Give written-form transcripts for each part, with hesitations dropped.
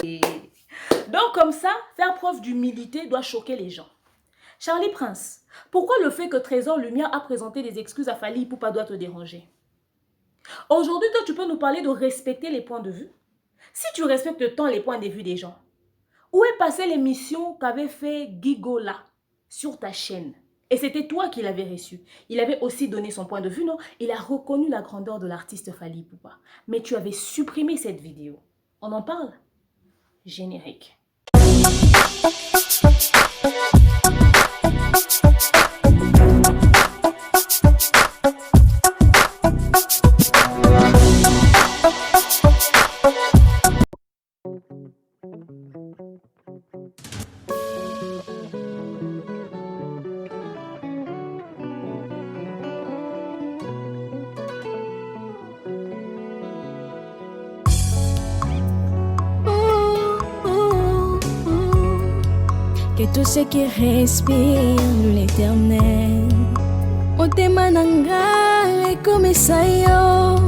Donc comme ça, faire preuve d'humilité doit choquer les gens. Charlie Prince, pourquoi le fait que Trésor Lumière a présenté des excuses à Fally Ipupa doit te déranger? Aujourd'hui, toi, tu peux nous parler de respecter les points de vue. Si tu respectes tant les points de vue des gens, où est passée l'émission qu'avait fait Gigola sur ta chaîne? Et c'était toi qui l'avais reçu. Il avait aussi donné son point de vue, non? Il a reconnu la grandeur de l'artiste Fally Ipupa. Mais tu avais supprimé cette vidéo. On en parle? Générique. Que tout ce qui respire l'éternel motema nanga ekomisa yo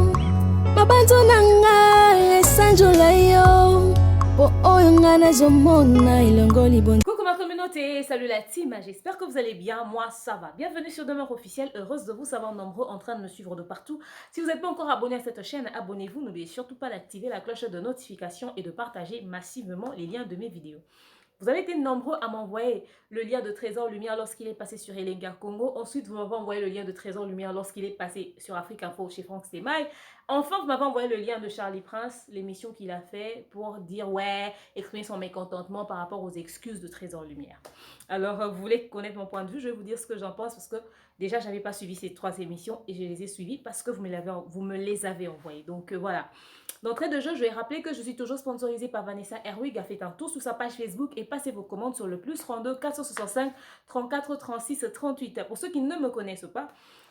mabanzo nanga esanjola yo po oyo nga nazomona elongoli bon. Coucou ma communauté, salut la team, j'espère que vous allez bien, moi ça va. Bienvenue sur Demeure Officielle, heureuse de vous savoir nombreux en train de me suivre de partout. Si vous n'êtes pas encore abonné à cette chaîne, abonnez-vous, n'oubliez surtout pas d'activer la cloche de notification et de partager massivement les liens de mes vidéos. Vous avez été nombreux à m'envoyer le lien de Trésor Lumière lorsqu'il est passé sur Elenga Congo. Ensuite, vous m'avez envoyé le lien de Trésor Lumière lorsqu'il est passé sur Afrique Info chez Franck Stemay. Enfin, vous m'avez envoyé le lien de Charlie Prince, l'émission qu'il a fait pour dire, ouais, exprimer son mécontentement par rapport aux excuses de Trésor Lumière. Alors, vous voulez connaître mon point de vue, je vais vous dire ce que j'en pense parce que déjà, je n'avais pas suivi ces 3 émissions et je les ai suivies parce que vous me les avez envoyées. Donc, voilà. D'entrée de jeu, je vais rappeler que je suis toujours sponsorisée par Vanessa Herwig. Faites un tour sur sa page Facebook et passez vos commandes sur le plus 32 465 34 36 38. Pour ceux qui ne me connaissent pas,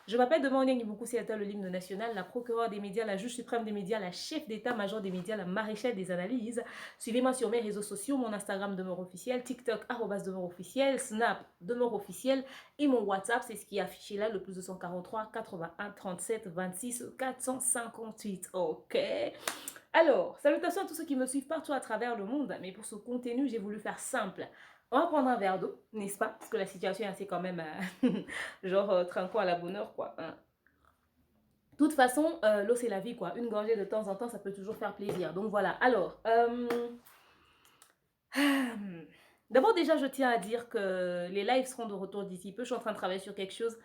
je m'appelle Demanding Iboukou Siata, le l'hymne national, la procureure des médias, la juge suprême des médias, la chef d'état-major des médias, la maréchale des analyses. Suivez-moi sur mes réseaux sociaux, mon Instagram Demeure Officiel, TikTok @Demeure Officiel, Snap Demeure Officiel et mon WhatsApp, c'est ce qui est affiché là, le plus 243 81 37 26 458. Ok. Alors, salutations à tous ceux qui me suivent partout à travers le monde, mais pour ce contenu, j'ai voulu faire simple. On va prendre un verre d'eau, n'est-ce pas? Parce que la situation est assez quand même, genre, tranquille à la bonne heure, quoi. Hein. De toute façon, l'eau c'est la vie, quoi. Une gorgée de temps en temps, ça peut toujours faire plaisir. Donc voilà, alors... D'abord, déjà, je tiens à dire que les lives seront de retour d'ici peu. Je suis en train de travailler sur quelque chose.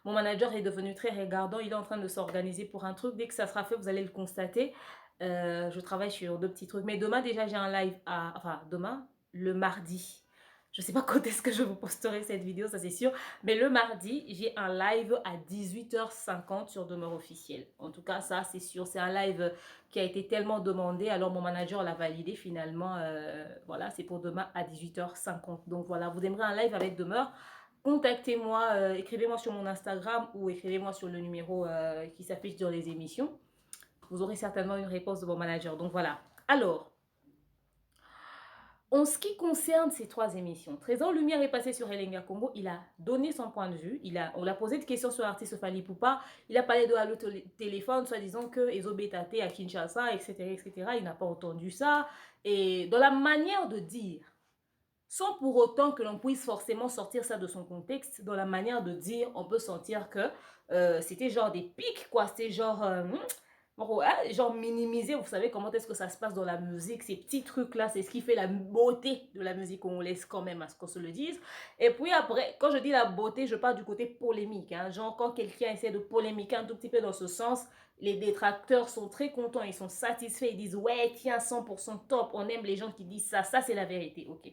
Mon manager est devenu très regardant. Il est en train de s'organiser pour un truc. Dès que ça sera fait, vous allez le constater. Je travaille sur 2 petits trucs. Mais demain, déjà, j'ai un live à... Enfin, demain, le mardi. Je ne sais pas quand est-ce que je vous posterai cette vidéo, ça c'est sûr. Mais le mardi, j'ai un live à 18h50 sur Demeure Officielle. En tout cas, ça c'est sûr. C'est un live qui a été tellement demandé. Alors mon manager l'a validé finalement. Voilà, c'est pour demain à 18h50. Donc voilà, vous aimerez un live avec Demeure. Contactez-moi, écrivez-moi sur mon Instagram ou écrivez-moi sur le numéro qui s'affiche dans les émissions. Vous aurez certainement une réponse de mon manager. Donc voilà. Alors... En ce qui concerne ces 3 émissions, Trésor Lumière est passé sur Elenga Congo, il a donné son point de vue, on l'a posé des questions sur l'artiste Fally Ipupa, il a parlé de Allo Téléphone, soit disant que Ezo Betate à Kinshasa, etc., etc., il n'a pas entendu ça, et dans la manière de dire, sans pour autant que l'on puisse forcément sortir ça de son contexte, dans la manière de dire, on peut sentir que c'était genre des pics, quoi, c'était genre... genre minimiser, vous savez comment est-ce que ça se passe dans la musique, ces petits trucs là, c'est ce qui fait la beauté de la musique, on laisse quand même à ce qu'on se le dise. Et puis après, quand je dis la beauté, je parle du côté polémique, hein. Genre quand quelqu'un essaie de polémiquer un tout petit peu dans ce sens, les détracteurs sont très contents, ils sont satisfaits, ils disent ouais tiens 100% top, on aime les gens qui disent ça, ça c'est la vérité, ok.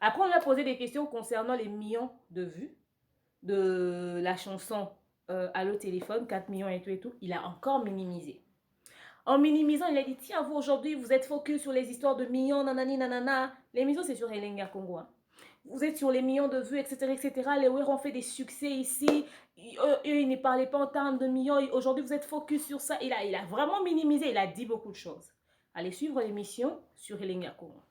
Après on lui a posé des questions concernant les millions de vues de la chanson Allo Téléphone, 4 millions et tout, il a encore minimisé. En minimisant, il a dit, tiens, vous, aujourd'hui, vous êtes focus sur les histoires de millions, nanani, nanana. L'émission, c'est sur Elenga Congo. Hein. Vous êtes sur les millions de vues, etc., etc. Les Ouïrs ont fait des succès ici. Eux, ils ne parlaient pas en termes de millions. Aujourd'hui, vous êtes focus sur ça. Il a vraiment minimisé. Il a dit beaucoup de choses. Allez suivre l'émission sur Elenga Congo.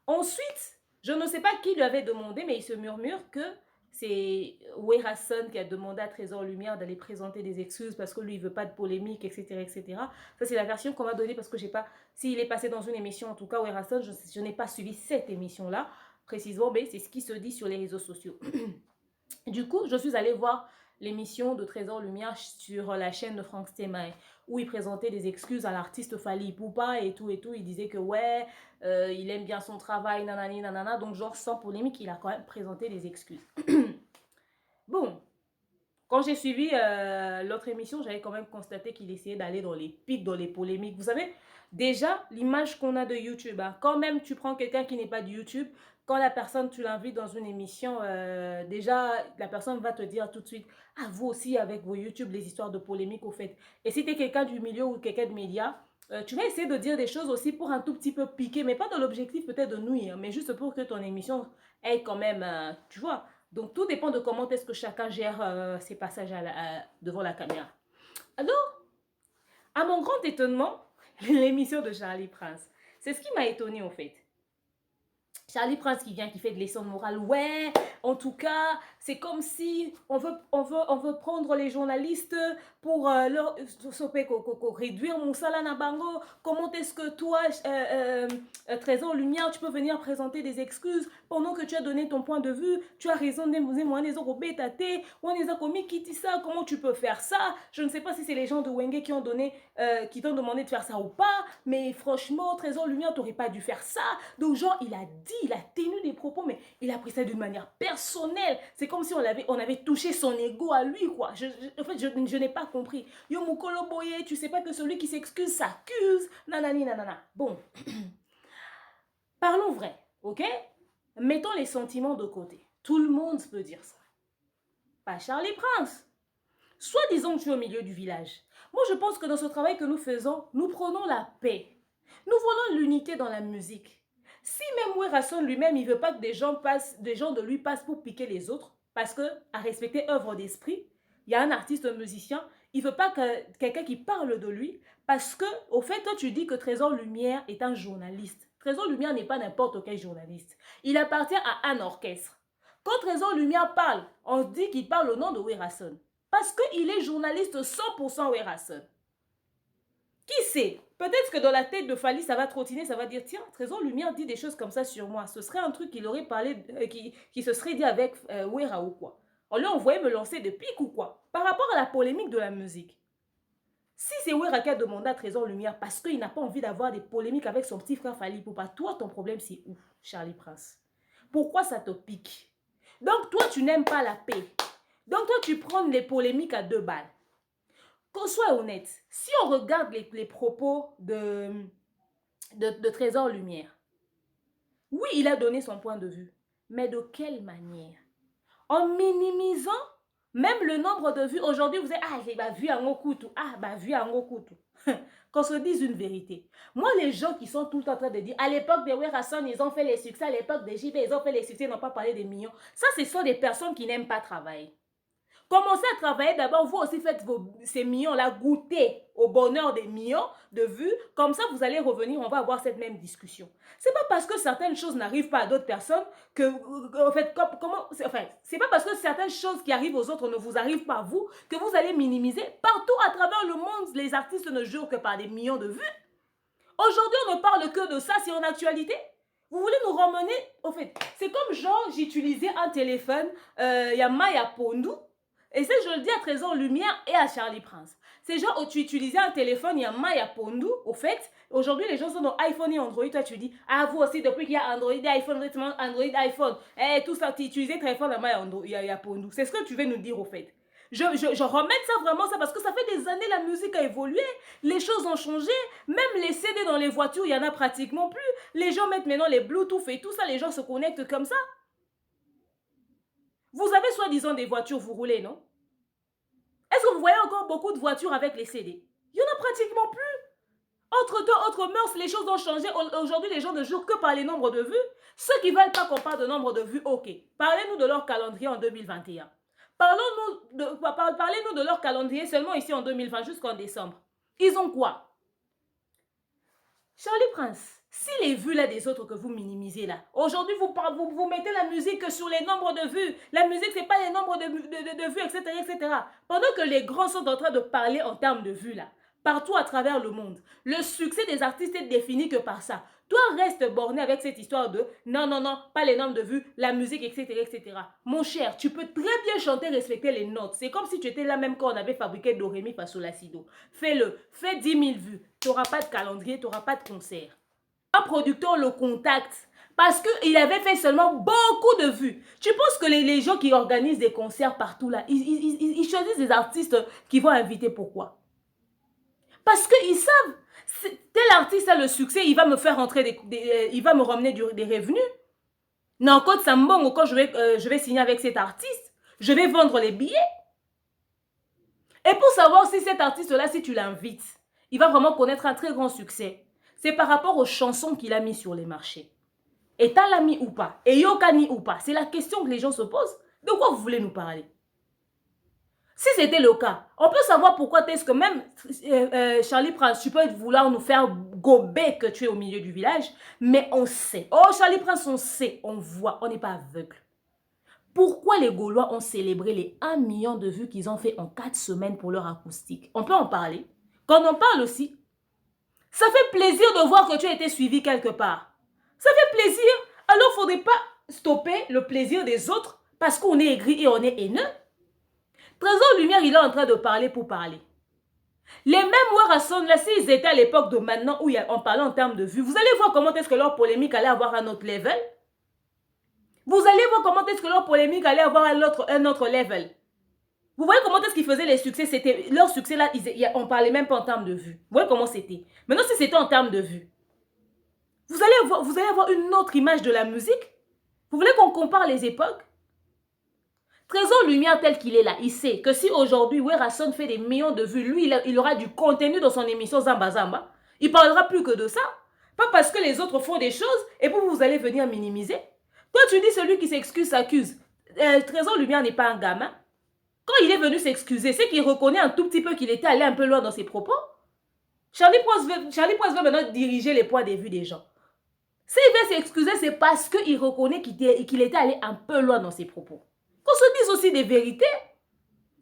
Ensuite, je ne sais pas qui lui avait demandé, mais il se murmure que c'est Werason qui a demandé à Trésor Lumière d'aller présenter des excuses parce que lui, il veut pas de polémique, etc., etc. Ça, c'est la version qu'on m'a donnée parce que je sais pas s'il est passé dans une émission. En tout cas, Werason, je n'ai pas suivi cette émission-là précisément, mais c'est ce qui se dit sur les réseaux sociaux. Du coup, je suis allée voir l'émission de Trésor Lumière sur la chaîne de Franck Stemay, où il présentait des excuses à l'artiste Fally Ipupa et tout et tout. Il disait que ouais, il aime bien son travail, nanani, nanana. Donc genre sans polémique, il a quand même présenté des excuses. Bon, quand j'ai suivi l'autre émission, j'avais quand même constaté qu'il essayait d'aller dans les pics, dans les polémiques. Vous savez, déjà, l'image qu'on a de YouTube, hein, quand même tu prends quelqu'un qui n'est pas de YouTube, quand la personne, tu l'invites dans une émission, déjà, la personne va te dire tout de suite, ah, vous aussi, avec vos YouTube, les histoires de polémiques, au fait. Et si tu es quelqu'un du milieu ou quelqu'un de médias, tu vas essayer de dire des choses aussi pour un tout petit peu piquer, mais pas dans l'objectif peut-être de nuire, mais juste pour que ton émission ait quand même, tu vois. Donc, tout dépend de comment est-ce que chacun gère ses passages devant la caméra. Alors, à mon grand étonnement, l'émission de Charlie Prince, c'est ce qui m'a étonné en fait. Charlie Prince qui vient, qui fait de leçons de morale. Ouais, en tout cas, c'est comme si on veut prendre les journalistes pour leur réduire mon salaire na bango. Comment est-ce que toi, Trésor Lumière, tu peux venir présenter des excuses pendant que tu as donné ton point de vue? Tu as raison, comment tu peux faire ça? Je ne sais pas si c'est les gens de Wenge qui ont donné, qui t'ont demandé de faire ça ou pas, mais franchement, Trésor Lumière, tu n'aurais pas dû faire ça. Donc genre, il a dit, il a tenu des propos, mais il a pris ça d'une manière personnelle. C'est comme si on avait touché son ego à lui, quoi. En fait, je n'ai pas compris. Yo, Mukolo Boye, tu sais pas que celui qui s'excuse s'accuse. Nanani, nanana. Bon. Parlons vrai, ok? Mettons les sentiments de côté. Tout le monde peut dire ça. Pas Charlie Prince. Soit disons que tu es au milieu du village. Moi, je pense que dans ce travail que nous faisons, nous prenons la paix. Nous voulons l'unité dans la musique. Si même Werason lui-même, il ne veut pas que des gens de lui passent pour piquer les autres, parce que, à respecter œuvre d'esprit, il y a un artiste, un musicien, il ne veut pas que quelqu'un qui parle de lui, parce que, au fait, toi, tu dis que Trésor Lumière est un journaliste. Trésor Lumière n'est pas n'importe quel journaliste. Il appartient à un orchestre. Quand Trésor Lumière parle, on dit qu'il parle au nom de Werason. Parce qu'il est journaliste 100% Werason. Qui sait? Peut-être que dans la tête de Fally, ça va trottiner, ça va dire, tiens, Trésor Lumière dit des choses comme ça sur moi. Ce serait un truc qu'il aurait parlé, qui se serait dit avec Wera ou quoi. On lui envoyé me lancer de pique ou quoi. Par rapport à la polémique de la musique. Si c'est Wera qui a demandé à Trésor Lumière parce qu'il n'a pas envie d'avoir des polémiques avec son petit frère Fally Ipupa, toi, ton problème, c'est où, Charlie Prince? Pourquoi ça te pique? Donc, toi, tu n'aimes pas la paix. Donc, toi, tu prends les polémiques à 2 balles. Qu'on soit honnête, si on regarde les propos de Trésor Lumière, oui, il a donné son point de vue, mais de quelle manière? En minimisant même le nombre de vues. Aujourd'hui, vous êtes, ah, j'ai vu un Okutu, ah, vu un Okutu. Qu'on se dise une vérité. Moi, les gens qui sont tout le temps en train de dire, à l'époque de Werason, ils ont fait les succès, à l'époque de JB, ils ont fait les succès, ils n'ont pas parlé des millions. Ça, ce sont des personnes qui n'aiment pas travailler. Commencez à travailler d'abord, vous aussi faites ces millions-là, goûter au bonheur des millions de vues, comme ça vous allez revenir, on va avoir cette même discussion. C'est pas parce que certaines choses n'arrivent pas à d'autres personnes que, en fait, c'est pas parce que certaines choses qui arrivent aux autres ne vous arrivent pas à vous que vous allez minimiser. Partout à travers le monde, les artistes ne jurent que par des millions de vues. Aujourd'hui, on ne parle que de ça, c'est en actualité. Vous voulez nous ramener, au fait, c'est comme genre, j'utilisais un téléphone, Maya Pondu. Et ça, je le dis à Trésor Lumière et à Charlie Prince. C'est genre, où tu utilisais un téléphone, il y a Maya Pondu, au fait. Aujourd'hui, les gens sont dans iPhone et Android. Toi, tu dis, ah, vous aussi, depuis qu'il y a Android et iPhone, iPhone. Eh, tout ça, tu utilisais téléphone à Maya Pondu. C'est ce que tu veux nous dire, au fait. Je remets ça vraiment, ça, parce que ça fait des années, la musique a évolué. Les choses ont changé. Même les CD dans les voitures, il n'y en a pratiquement plus. Les gens mettent maintenant les Bluetooth et tout ça. Les gens se connectent comme ça. Vous avez soi-disant des voitures, vous roulez, non? Est-ce que vous voyez encore beaucoup de voitures avec les CD? Il n'y en a pratiquement plus. Autre temps, autre mœurs, les choses ont changé. Aujourd'hui, les gens ne jurent que par les nombres de vues. Ceux qui ne veulent pas qu'on parle de nombre de vues, ok. Parlez-nous de leur calendrier en 2021. Parlez-nous de leur calendrier seulement ici en 2020 jusqu'en décembre. Ils ont quoi? Charlie Prince, Si les vues là des autres que vous minimisez là, aujourd'hui vous mettez la musique sur les nombres de vues. La musique, c'est pas les nombres de vues, etc., etc. Pendant que les grands sont en train de parler en termes de vues là, partout à travers le monde, le succès des artistes est défini que par ça. Toi, reste borné avec cette histoire de non, non, non, pas les nombres de vues, la musique, etc., etc. Mon cher, tu peux très bien chanter, respecter les notes. C'est comme si tu étais là même quand on avait fabriqué Do, Ré, Mi, Fa, Sol, La, Si, Do. Fais-le, fais 10 000 vues. Tu n'auras pas de calendrier, tu n'auras pas de concert. Un producteur le contacte parce qu'il avait fait seulement beaucoup de vues. Tu penses que les gens qui organisent des concerts partout là, ils choisissent des artistes qu'ils vont inviter, pourquoi? Parce qu'ils savent, tel artiste a le succès, il va me faire rentrer il va me ramener des revenus. Non, quand Sambongo, quand je vais signer avec cet artiste, je vais vendre les billets. Et pour savoir si cet artiste-là, si tu l'invites, il va vraiment connaître un très grand succès, c'est par rapport aux chansons qu'il a mis sur les marchés. Est-elle l'a mis ou pas? Et Yokani ou pas? C'est la question que les gens se posent. De quoi vous voulez nous parler? Si c'était le cas, on peut savoir pourquoi est-ce que même Charlie Prince, tu peux vouloir nous faire gober que tu es au milieu du village, mais on sait. Oh, Charlie Prince, on sait, on voit, on n'est pas aveugle. Pourquoi les Gaulois ont célébré les 1 million de vues qu'ils ont fait en 4 semaines pour leur acoustique? On peut en parler. Quand on en parle aussi, ça fait plaisir de voir que tu as été suivi quelque part. Ça fait plaisir. Alors, il ne faudrait pas stopper le plaisir des autres parce qu'on est aigri et on est haineux. Trésor Lumière, il est en train de parler pour parler. Les mêmes Werason, là, s'ils étaient à l'époque de maintenant où on parlait en termes de vues, vous allez voir comment est-ce que leur polémique allait avoir un autre level. Vous allez voir comment est-ce que leur polémique allait avoir un autre level. Vous voyez comment est-ce qu'ils faisaient les succès? C'était leur succès là, on ne parlait même pas en termes de vues. Vous voyez comment c'était? Maintenant, si c'était en termes de vues, vous allez avoir une autre image de la musique. Vous voulez qu'on compare les époques? Trésor Lumière tel qu'il est là, il sait que si aujourd'hui Werason fait des millions de vues, lui, il aura du contenu dans son émission Zamba Zamba. Il ne parlera plus que de ça. Pas parce que les autres font des choses et vous allez venir minimiser. Toi, tu dis celui qui s'excuse s'accuse. Trésor Lumière n'est pas un gamin. Quand il est venu s'excuser, c'est qu'il reconnaît un tout petit peu qu'il était allé un peu loin dans ses propos. Charlie Prince veut maintenant diriger les poids des vues des gens. S'il veut s'excuser, c'est parce qu'il reconnaît qu'il était allé un peu loin dans ses propos. Qu'on se dise aussi des vérités.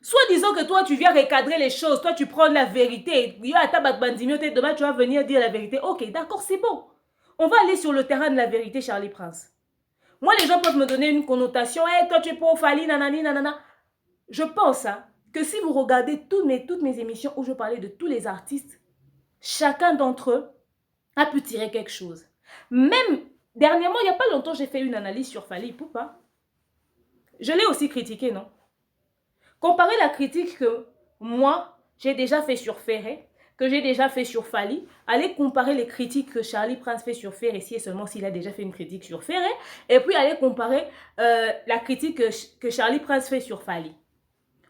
Soit disons que toi, tu viens recadrer les choses, toi, tu prends la vérité. Demain, tu vas venir dire la vérité. Ok, d'accord, c'est bon. On va aller sur le terrain de la vérité, Charlie Prince. Moi, les gens peuvent me donner une connotation. Hey, toi, tu es pour Fali, nanani, nanana. Je pense que si vous regardez toutes mes émissions où je parlais de tous les artistes, chacun d'entre eux a pu tirer quelque chose. Même dernièrement, il n'y a pas longtemps, j'ai fait une analyse sur Fally Ipupa. Je l'ai aussi critiqué, non? Comparez la critique que moi, j'ai déjà fait sur Ferré, que j'ai déjà fait sur Fally, allez comparer les critiques que Charlie Prince fait sur Ferré, si et seulement s'il a déjà fait une critique sur Ferré, et puis allez comparer la critique que Charlie Prince fait sur Fally.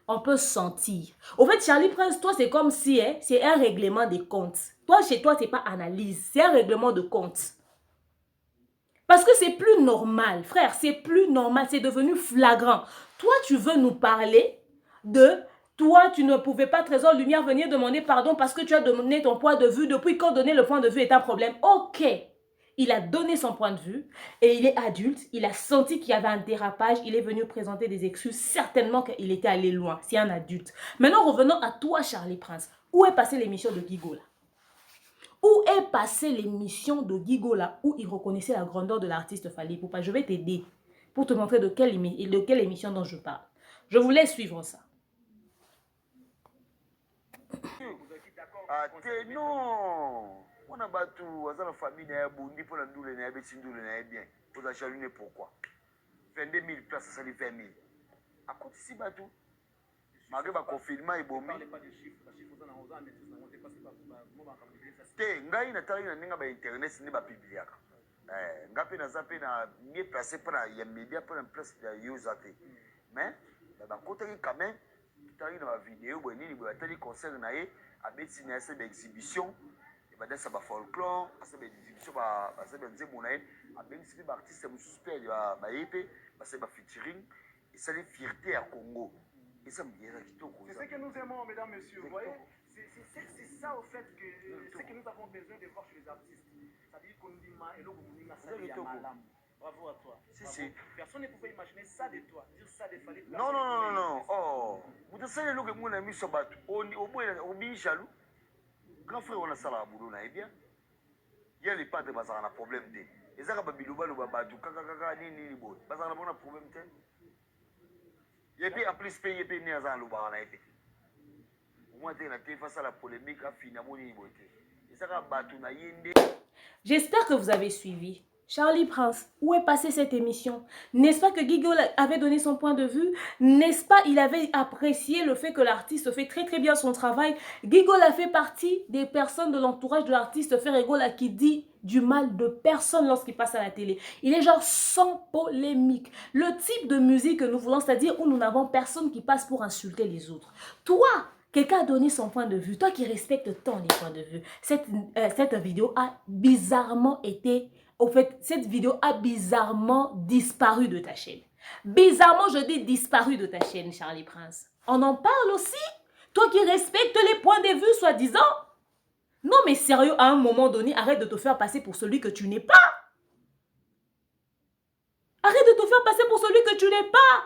On peut sentir. Au fait, Charlie Prince, toi, c'est comme si c'est un règlement des comptes. Toi, chez toi, c'est pas analyse, c'est un règlement de comptes. Parce que c'est plus normal, frère, c'est plus normal, c'est devenu flagrant. Toi, tu veux nous parler de... Toi, tu ne pouvais pas, Trésor Lumière, venir demander pardon parce que tu as donné ton point de vue. Depuis quand donner le point de vue est un problème? Ok. Il a donné son point de vue et il est adulte. Il a senti qu'il y avait un dérapage. Il est venu présenter des excuses. Certainement qu'il était allé loin. C'est un adulte. Maintenant, revenons à toi, Charlie Prince. Où est passée l'émission de Guigo là? Où est passée l'émission de Guigo là où il reconnaissait la grandeur de l'artiste Fally Ipupa? Je vais t'aider pour te montrer de quelle émission dont je parle. Je vous laisse suivre ça. Ah, non! On a battu, on a la famille, on a bondi pour la doule, on a baissé doule, on a bien. Vous avez chaluné pourquoi? 22 000 places, ça fait 20 000. À côté si battu. Malgré le confinement, il bombe. Te, ngai na tali na ninga ba internet ni ba bibliaka. Ngapi na zape na mieux placé pour les médias pour une place de user. Mais ba côté quand même, tali na vidéo boni ni ba tali concert na ye. À Betsy na cette exhibition et ben ça va folklore cette exhibition va ça va dire mon à Betsy les artistes suspect ba yépe ba c'est ba featuring et ça les fierté à Congo et ça me dit c'est ce que nous aimons mesdames messieurs vous voyez C'est ça, au fait, que ce que nous avons besoin de voir chez les artistes. C'est-à-dire qu'on dit, et l'eau, bravo à toi. Personne ne pouvait imaginer ça de toi. Dire ça de Fally. Non. Oh, vous savez, le que mon ami se bat, au bien jaloux. Grand frère, on a ça là, boulot, eh bien. Il y a les pattes de Bazar, on a problème. Et ça, il y a un babadou, ni boy. Bazar, on a problème. Il y a des en plus payé, il y a des gens qui ont été. Moi, je suis face à la polémique, finalement, il y a des gens qui ont été. J'espère que vous avez suivi. Charlie Prince, où est passée cette émission? N'est-ce pas que Guigo avait donné son point de vue? N'est-ce pas il avait apprécié le fait que l'artiste fait très très bien son travail? Guigo a fait partie des personnes de l'entourage de l'artiste Ferregola qui dit du mal de personne lorsqu'il passe à la télé. Il est genre sans polémique. Le type de musique que nous voulons, c'est-à-dire où nous n'avons personne qui passe pour insulter les autres. Toi, quelqu'un a donné son point de vue. Toi qui respectes tant les points de vue. Cette vidéo a bizarrement été... Au fait, cette vidéo a bizarrement disparu de ta chaîne. Bizarrement, je dis disparu de ta chaîne, Charlie Prince. On en parle aussi? Toi qui respectes les points de vue, soi-disant? Non, mais sérieux, à un moment donné, arrête de te faire passer pour celui que tu n'es pas. Arrête de te faire passer pour celui que tu n'es pas.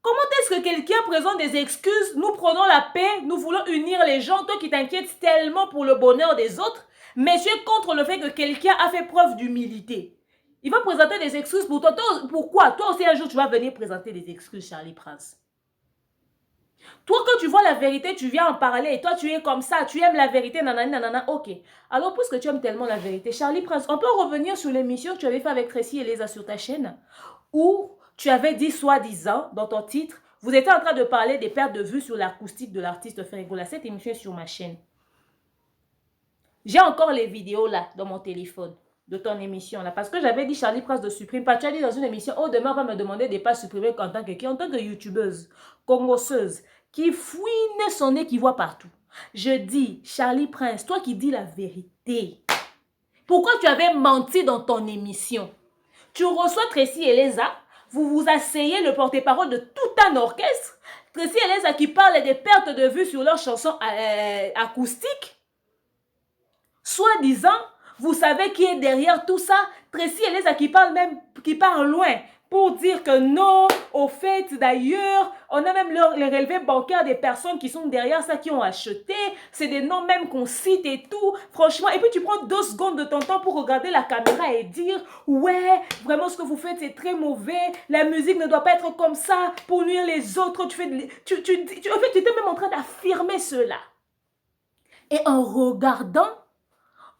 Comment est-ce que quelqu'un présente des excuses? Nous prenons la paix, nous voulons unir les gens. Toi qui t'inquiètes tellement pour le bonheur des autres, mais tu es contre le fait que quelqu'un a fait preuve d'humilité. Il va présenter des excuses pour toi. Pourquoi? Toi aussi, un jour, tu vas venir présenter des excuses, Charlie Prince. Toi, quand tu vois la vérité, tu viens en parler. Et toi, tu es comme ça. Tu aimes la vérité, nanana, nanana. Ok. Alors, puisque tu aimes tellement la vérité, Charlie Prince, on peut revenir sur l'émission que tu avais fait avec Tracy et Elisa sur ta chaîne, où tu avais dit, soi-disant, dans ton titre, vous étiez en train de parler des pertes de vue sur l'acoustique de l'artiste Ferregola. Cette émission est sur ma chaîne. J'ai encore les vidéos là, dans mon téléphone, de ton émission là. Parce que j'avais dit Charlie Prince de supprimer. Pas, tu as dit dans une émission, oh demain on va me demander de ne pas supprimer en tant que youtubeuse, congosseuse, qui fouine son nez, qui voit partout. Je dis, Charlie Prince, toi qui dis la vérité, pourquoi tu avais menti dans ton émission? Tu reçois Tracy et Elisa, vous vous asseyez le porte-parole de tout un orchestre. Tracy et Elisa qui parlent des pertes de vue sur leurs chansons acoustiques. Soi-disant, vous savez qui est derrière tout ça. Tracy et Elisa qui parlent loin pour dire que non, au fait d'ailleurs, on a même les relevés bancaires des personnes qui sont derrière ça, qui ont acheté. C'est des noms même qu'on cite et tout. Franchement, et puis tu prends 2 secondes de ton temps pour regarder la caméra et dire ouais, vraiment ce que vous faites c'est très mauvais. La musique ne doit pas être comme ça pour nuire les autres. En fait, tu étais même en train d'affirmer cela. Et en regardant,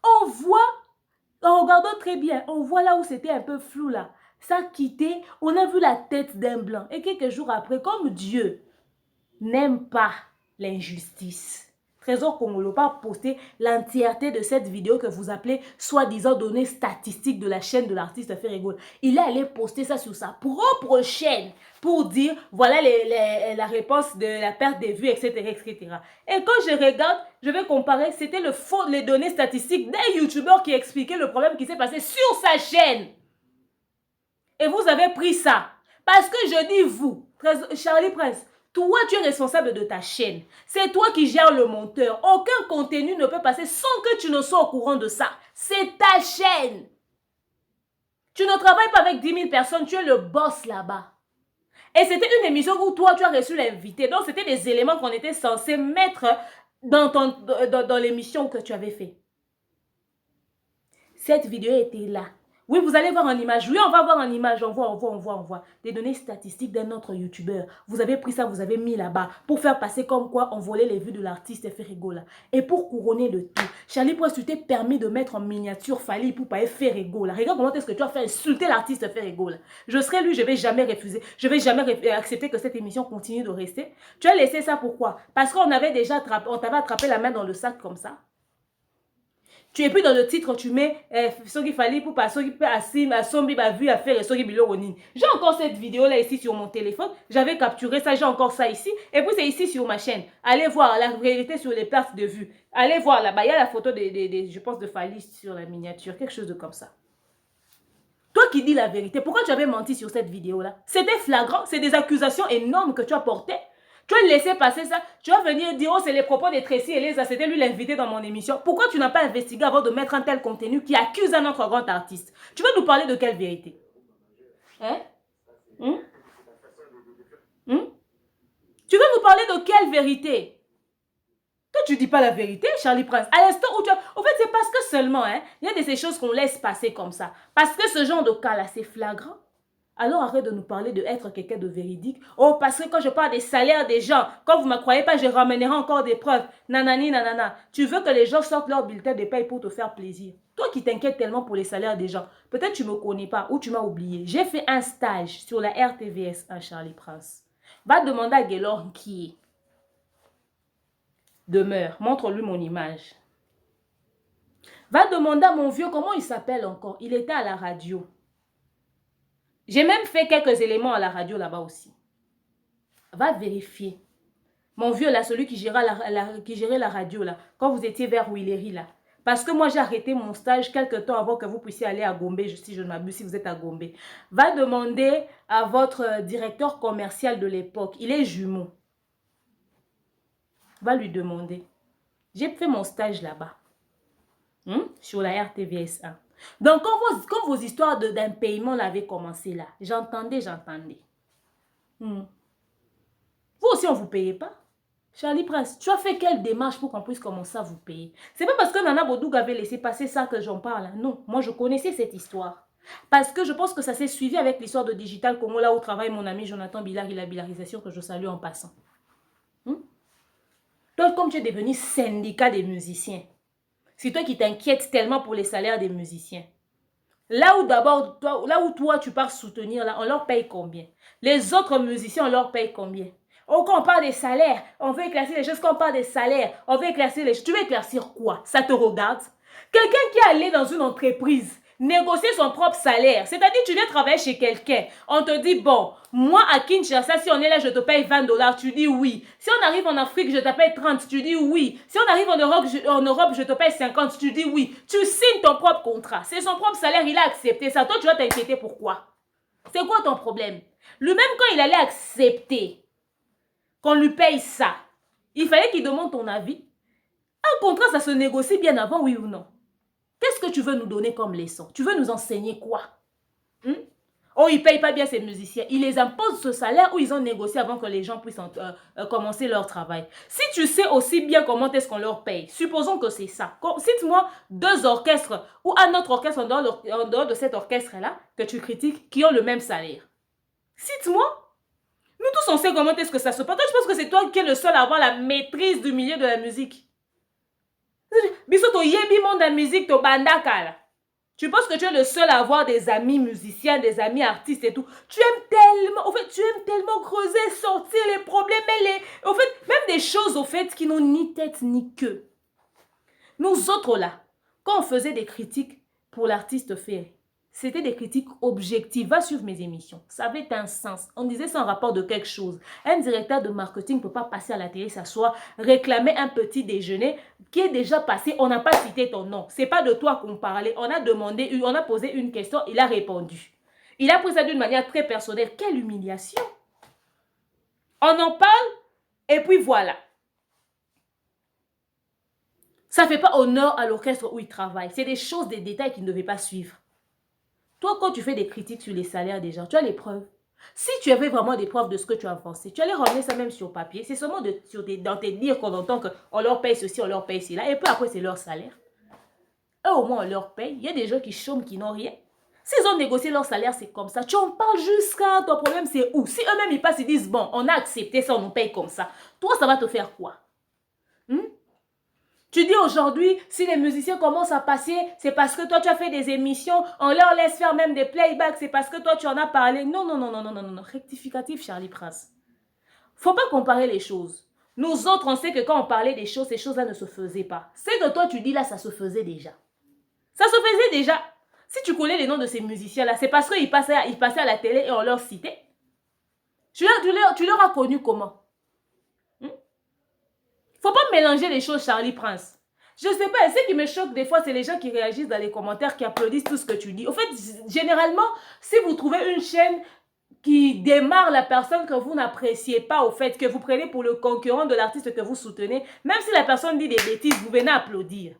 en regardant très bien, on voit là où c'était un peu flou là. Ça quitté, on a vu la tête d'un blanc. Et quelques jours après, comme Dieu n'aime pas l'injustice, Trésor Congolo pas posté l'entièreté de cette vidéo que vous appelez soi-disant données statistiques de la chaîne de l'artiste Ferregola. Il est allé poster ça sur sa propre chaîne pour dire voilà la réponse de la perte des vues, etc., etc. Et quand je regarde, je vais comparer, c'était les données statistiques d'un youtubeur qui expliquait le problème qui s'est passé sur sa chaîne. Et vous avez pris ça. Parce que je dis vous, Charlie Prince, toi tu es responsable de ta chaîne. C'est toi qui gères le monteur. Aucun contenu ne peut passer sans que tu ne sois au courant de ça. C'est ta chaîne. Tu ne travailles pas avec 10 000 personnes, tu es le boss là-bas. Et c'était une émission où toi tu as reçu l'invité. Donc c'était des éléments qu'on était censé mettre dans l'émission que tu avais fait. Cette vidéo était là. Oui, vous allez voir en image. Oui, on va voir en image. On voit. Des données statistiques d'un autre youtubeur. Vous avez pris ça, vous avez mis là-bas pour faire passer comme quoi on volait les vues de l'artiste Ferregola. Et pour couronner le tout, Charlie Prince, tu t'es permis de mettre en miniature Fally Ipupa et Ferregola. Regarde comment est-ce que tu as fait insulter l'artiste Ferregola. Je serais lui, je ne vais jamais refuser. Je ne vais jamais accepter que cette émission continue de rester. Tu as laissé ça pourquoi? Parce qu'on avait déjà t'avait attrapé la main dans le sac comme ça. Tu es plus dans le titre, tu mets ce qu'il fallait pour passer, ce qui peut assommer ma vue à faire ce qui biloroni. J'ai encore cette vidéo là ici sur mon téléphone. J'avais capturé ça, j'ai encore ça ici. Et puis c'est ici sur ma chaîne. Allez voir la réalité sur les places de vue. Allez voir là-bas, il y a la photo je pense de Fally sur la miniature, quelque chose de comme ça. Toi qui dis la vérité, pourquoi tu avais menti sur cette vidéo là? C'était flagrant, c'est des accusations énormes que tu as portées. Tu as laissé passer ça. Tu vas venir dire, oh, c'est les propos de Tracy Eleza, c'était lui l'invité dans mon émission. Pourquoi tu n'as pas investigué avant de mettre un tel contenu qui accuse un autre grand artiste? Tu veux nous parler de quelle vérité? Hein? Tu veux nous parler de quelle vérité? Toi, tu dis pas la vérité, Charlie Prince. À l'instant où tu as... En fait, c'est parce que seulement, il y a de ces choses qu'on laisse passer comme ça. Parce que ce genre de cas-là, c'est flagrant. Alors arrête de nous parler de être quelqu'un de véridique. Oh, parce que quand je parle des salaires des gens, quand vous ne me croyez pas, je ramènerai encore des preuves. Nanani, nanana. Tu veux que les gens sortent leur bulletin de paye pour te faire plaisir. Toi qui t'inquiètes tellement pour les salaires des gens, peut-être tu ne me connais pas ou tu m'as oublié. J'ai fait un stage sur la RTVS à Charlie Prince. Va demander à Gaylor qui est. Demeure, montre-lui mon image. Va demander à mon vieux comment il s'appelle encore. Il était à la radio. J'ai même fait quelques éléments à la radio là-bas aussi. Va vérifier. Mon vieux là, celui qui gérait la radio là, quand vous étiez vers Willery là. Parce que moi j'ai arrêté mon stage quelques temps avant que vous puissiez aller à Gombe, si je ne m'abuse, si vous êtes à Gombe. Va demander à votre directeur commercial de l'époque. Il est jumeau. Va lui demander. J'ai fait mon stage là-bas. Sur la RTVS 1. Donc, quand vos histoires d'impayement l'avaient commencé là, j'entendais. Vous aussi, on ne vous payait pas. Charlie Prince, tu as fait quelle démarche pour qu'on puisse commencer à vous payer? C'est pas parce que Nana Bodoug avait laissé passer ça que j'en parle. Non, moi, je connaissais cette histoire. Parce que je pense que ça s'est suivi avec l'histoire de Digital Congo, là où travaille mon ami Jonathan Billard et la bilarisation que je salue en passant. Toi, comme tu es devenu syndicat des musiciens, c'est toi qui t'inquiètes tellement pour les salaires des musiciens. Là où toi tu pars soutenir, là, on leur paye combien? Les autres musiciens, on leur paye combien? Oh, quand on parle des salaires, on veut éclaircir les choses. Quand on parle des salaires, on veut éclaircir les choses. Tu veux éclaircir quoi? Ça te regarde? Quelqu'un qui est allé dans une entreprise, négocier son propre salaire, c'est-à-dire tu viens travailler chez quelqu'un, on te dit, bon, moi à Kinshasa, si on est là, je te paye $20, tu dis oui. Si on arrive en Afrique, je te paye 30, tu dis oui. Si on arrive en Europe, je te paye 50, tu dis oui. Tu signes ton propre contrat. C'est son propre salaire, il a accepté ça. Toi, tu vas t'inquiéter pourquoi? C'est quoi ton problème? Lui-même, quand il allait accepter qu'on lui paye ça, il fallait qu'il demande ton avis. Un contrat, ça se négocie bien avant, oui ou non? Qu'est-ce que tu veux nous donner comme leçon? Tu veux nous enseigner quoi? Oh, ils ne payent pas bien ces musiciens. Ils les imposent ce salaire ou ils ont négocié avant que les gens puissent commencer leur travail. Si tu sais aussi bien comment est-ce qu'on leur paye, supposons que c'est ça. Cite-moi 2 orchestres ou un autre orchestre en dehors de cet orchestre-là que tu critiques qui ont le même salaire. Cite-moi. Nous tous, on sait comment est-ce que ça se passe. Toi, je pense que c'est toi qui es le seul à avoir la maîtrise du milieu de la musique. Bisoto yebi monde de musique to bandaka là. Tu penses que tu es le seul à avoir des amis musiciens, des amis artistes et tout. Tu aimes tellement creuser, sortir les problèmes, même des choses qui n'ont ni tête ni queue. Nous autres là, quand on faisait des critiques pour l'artiste Ferré, c'était des critiques objectives. Va suivre mes émissions. Ça avait un sens. On disait ça en rapport de quelque chose. Un directeur de marketing ne peut pas passer à la télé, s'asseoir, réclamer un petit déjeuner qui est déjà passé. On n'a pas cité ton nom. Ce n'est pas de toi qu'on parlait. On a posé une question, il a répondu. Il a pris ça d'une manière très personnelle. Quelle humiliation! On en parle et puis voilà. Ça ne fait pas honneur à l'orchestre où il travaille. C'est des choses, des détails qu'il ne devait pas suivre. Toi, quand tu fais des critiques sur les salaires des gens, tu as les preuves. Si tu avais vraiment des preuves de ce que tu as avancé, tu allais ramener ça même sur papier. C'est seulement dans tes dires qu'on entend qu'on leur paye ceci, on leur paye cela. Et puis après, c'est leur salaire. Eux, au moins, on leur paye. Il y a des gens qui chôment, qui n'ont rien. S'ils ont négocié leur salaire, c'est comme ça. Tu en parles jusqu'à ton problème, c'est où? Si eux-mêmes, ils passent, ils disent, bon, on a accepté ça, on nous paye comme ça. Toi, ça va te faire quoi? Tu dis aujourd'hui, si les musiciens commencent à passer, c'est parce que toi tu as fait des émissions, on leur laisse faire même des playbacks, c'est parce que toi tu en as parlé. Non. Rectificatif, Charlie Prince. Faut pas comparer les choses. Nous autres, on sait que quand on parlait des choses, ces choses-là ne se faisaient pas. C'est que toi tu dis là, ça se faisait déjà. Ça se faisait déjà. Si tu connais les noms de ces musiciens-là, c'est parce qu'ils passaient à la télé et on leur citait. Tu leur as connu comment? Faut pas mélanger les choses, Charlie Prince. Je sais pas, ce qui me choque des fois, c'est les gens qui réagissent dans les commentaires, qui applaudissent tout ce que tu dis. Au fait, généralement, si vous trouvez une chaîne qui démarre la personne que vous n'appréciez pas, au fait, que vous prenez pour le concurrent de l'artiste que vous soutenez, même si la personne dit des bêtises, vous venez applaudir.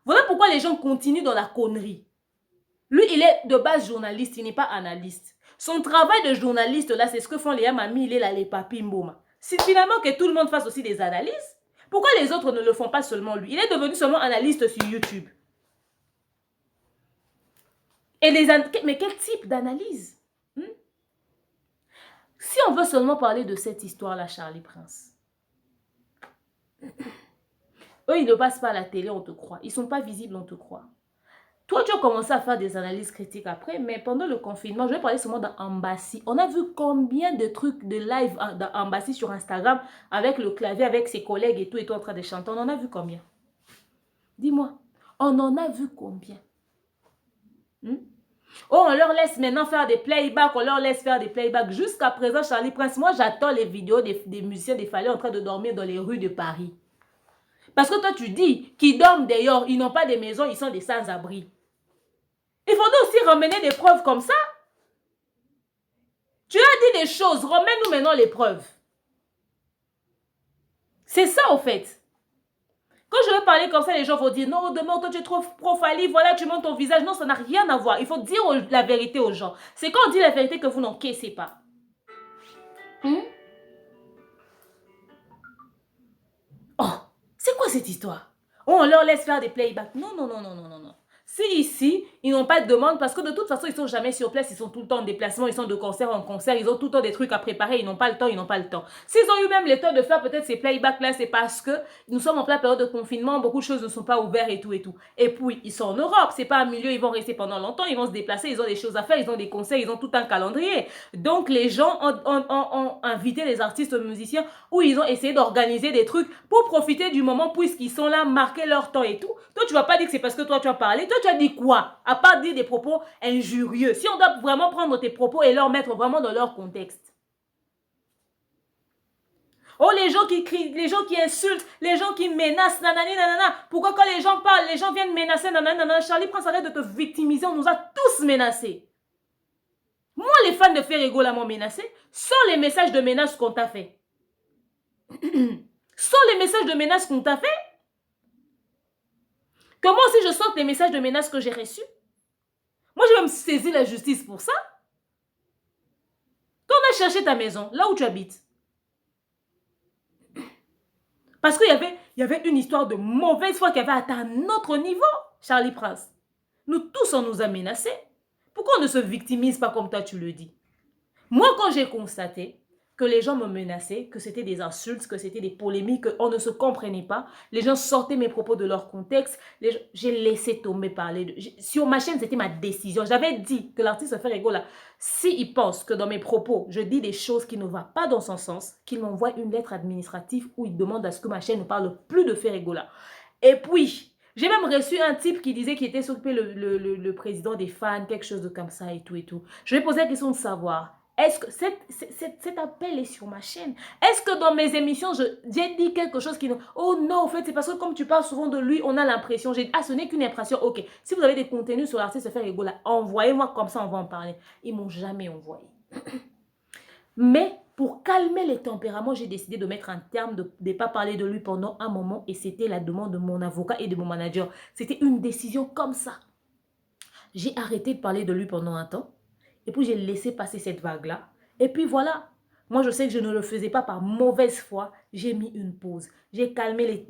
Voilà pourquoi les gens continuent dans la connerie. Lui, il est de base journaliste, il n'est pas analyste. Son travail de journaliste, là, c'est ce que font les Amami, il est là, les papis Mboma. C'est finalement que tout le monde fasse aussi des analyses. Pourquoi les autres ne le font pas seulement lui? Il est devenu seulement analyste sur YouTube. Et mais quel type d'analyse? Si on veut seulement parler de cette histoire-là, Charlie Prince, eux, ils ne passent pas à la télé, on te croit. Ils ne sont pas visibles, on te croit. Toi, tu as commencé à faire des analyses critiques après, mais pendant le confinement, je vais parler seulement d'Ambassy. On a vu combien de trucs de live d'Ambassy sur Instagram avec le clavier, avec ses collègues et tout en train de chanter. On en a vu combien? Dis-moi, on en a vu combien? Oh, on leur laisse maintenant faire des playbacks, on leur laisse faire des playbacks. Jusqu'à présent, Charlie Prince, moi, j'attends les vidéos des musiciens des Fallets en train de dormir dans les rues de Paris. Parce que toi, tu dis qu'ils dorment dehors, ils n'ont pas de maison, ils sont des sans-abri. Il faudrait aussi ramener des preuves comme ça. Tu as dit des choses, remets-nous maintenant les preuves. C'est ça, au fait. Quand je vais parler comme ça, les gens vont dire, non, demain, toi, tu es trop profali, voilà, tu montes ton visage. Non, ça n'a rien à voir. Il faut dire la vérité aux gens. C'est quand on dit la vérité que vous n'encaissez pas. Oh, c'est quoi cette histoire? Oh, on leur laisse faire des playbacks. Non, non, non, non, non, non, non. Si ici, ils n'ont pas de demande, parce que de toute façon, ils ne sont jamais sur place, ils sont tout le temps en déplacement, ils sont de concert en concert, ils ont tout le temps des trucs à préparer, ils n'ont pas le temps, ils n'ont pas le temps. S'ils ont eu même le temps de faire peut-être ces playbacks-là, c'est parce que nous sommes en pleine période de confinement, beaucoup de choses ne sont pas ouvertes et tout et tout. Et puis, ils sont en Europe, c'est pas un milieu, ils vont rester pendant longtemps, ils vont se déplacer, ils ont des choses à faire, ils ont des concerts, ils ont tout un calendrier. Donc, les gens ont invité les artistes, les musiciens, où ils ont essayé d'organiser des trucs pour profiter du moment, puisqu'ils sont là, marquer leur temps et tout. Toi, tu vas pas dire que c'est parce que toi, tu as parlé. Toi, tu as dit quoi? À part dire des propos injurieux. Si on doit vraiment prendre tes propos et leur mettre vraiment dans leur contexte. Oh, les gens qui crient, les gens qui insultent, les gens qui menacent, nanani, nanana. Pourquoi quand les gens parlent, les gens viennent menacer, nanana, nanana. Charlie Prince, arrête de te victimiser, on nous a tous menacés. Moi, les fans de Ferrego là m'ont menacé, sans les messages de menace qu'on t'a fait. Sans les messages de menace qu'on t'a fait. Comment si je sorte les messages de menace que j'ai reçus? Moi, je vais me saisir la justice pour ça. Toi, on a cherché ta maison, là où tu habites. Parce qu'il y avait une histoire de mauvaise foi qui avait atteint un autre niveau, Charlie Prince. Nous tous, on nous a menacés. Pourquoi on ne se victimise pas comme toi, tu le dis? Moi, quand j'ai constaté que les gens me menaçaient, que c'était des insultes, que c'était des polémiques, qu'on ne se comprenait pas. Les gens sortaient mes propos de leur contexte. J'ai laissé tomber parler. Sur ma chaîne, c'était ma décision. J'avais dit que l'artiste Ferrego là, s'il pense que dans mes propos, je dis des choses qui ne vont pas dans son sens, qu'il m'envoie une lettre administrative où il demande à ce que ma chaîne ne parle plus de Ferrego là. Et puis, j'ai même reçu un type qui disait qu'il était s'occuper le président des fans, quelque chose de comme ça et tout et tout. Je vais poser la question de savoir. Est-ce que cet appel est sur ma chaîne? Est-ce que dans mes émissions, j'ai dit quelque chose qui... Oh non, en fait, c'est parce que comme tu parles souvent de lui, on a l'impression... Ah, ce n'est qu'une impression. Ok, si vous avez des contenus sur l'artiste Ferrego là, envoyez-moi comme ça, on va en parler. Ils ne m'ont jamais envoyé. Mais pour calmer les tempéraments, j'ai décidé de mettre un terme, de ne pas parler de lui pendant un moment. Et c'était la demande de mon avocat et de mon manager. C'était une décision comme ça. J'ai arrêté de parler de lui pendant un temps. Et puis, j'ai laissé passer cette vague-là. Et puis, voilà. Moi, je sais que je ne le faisais pas par mauvaise foi. J'ai mis une pause. J'ai calmé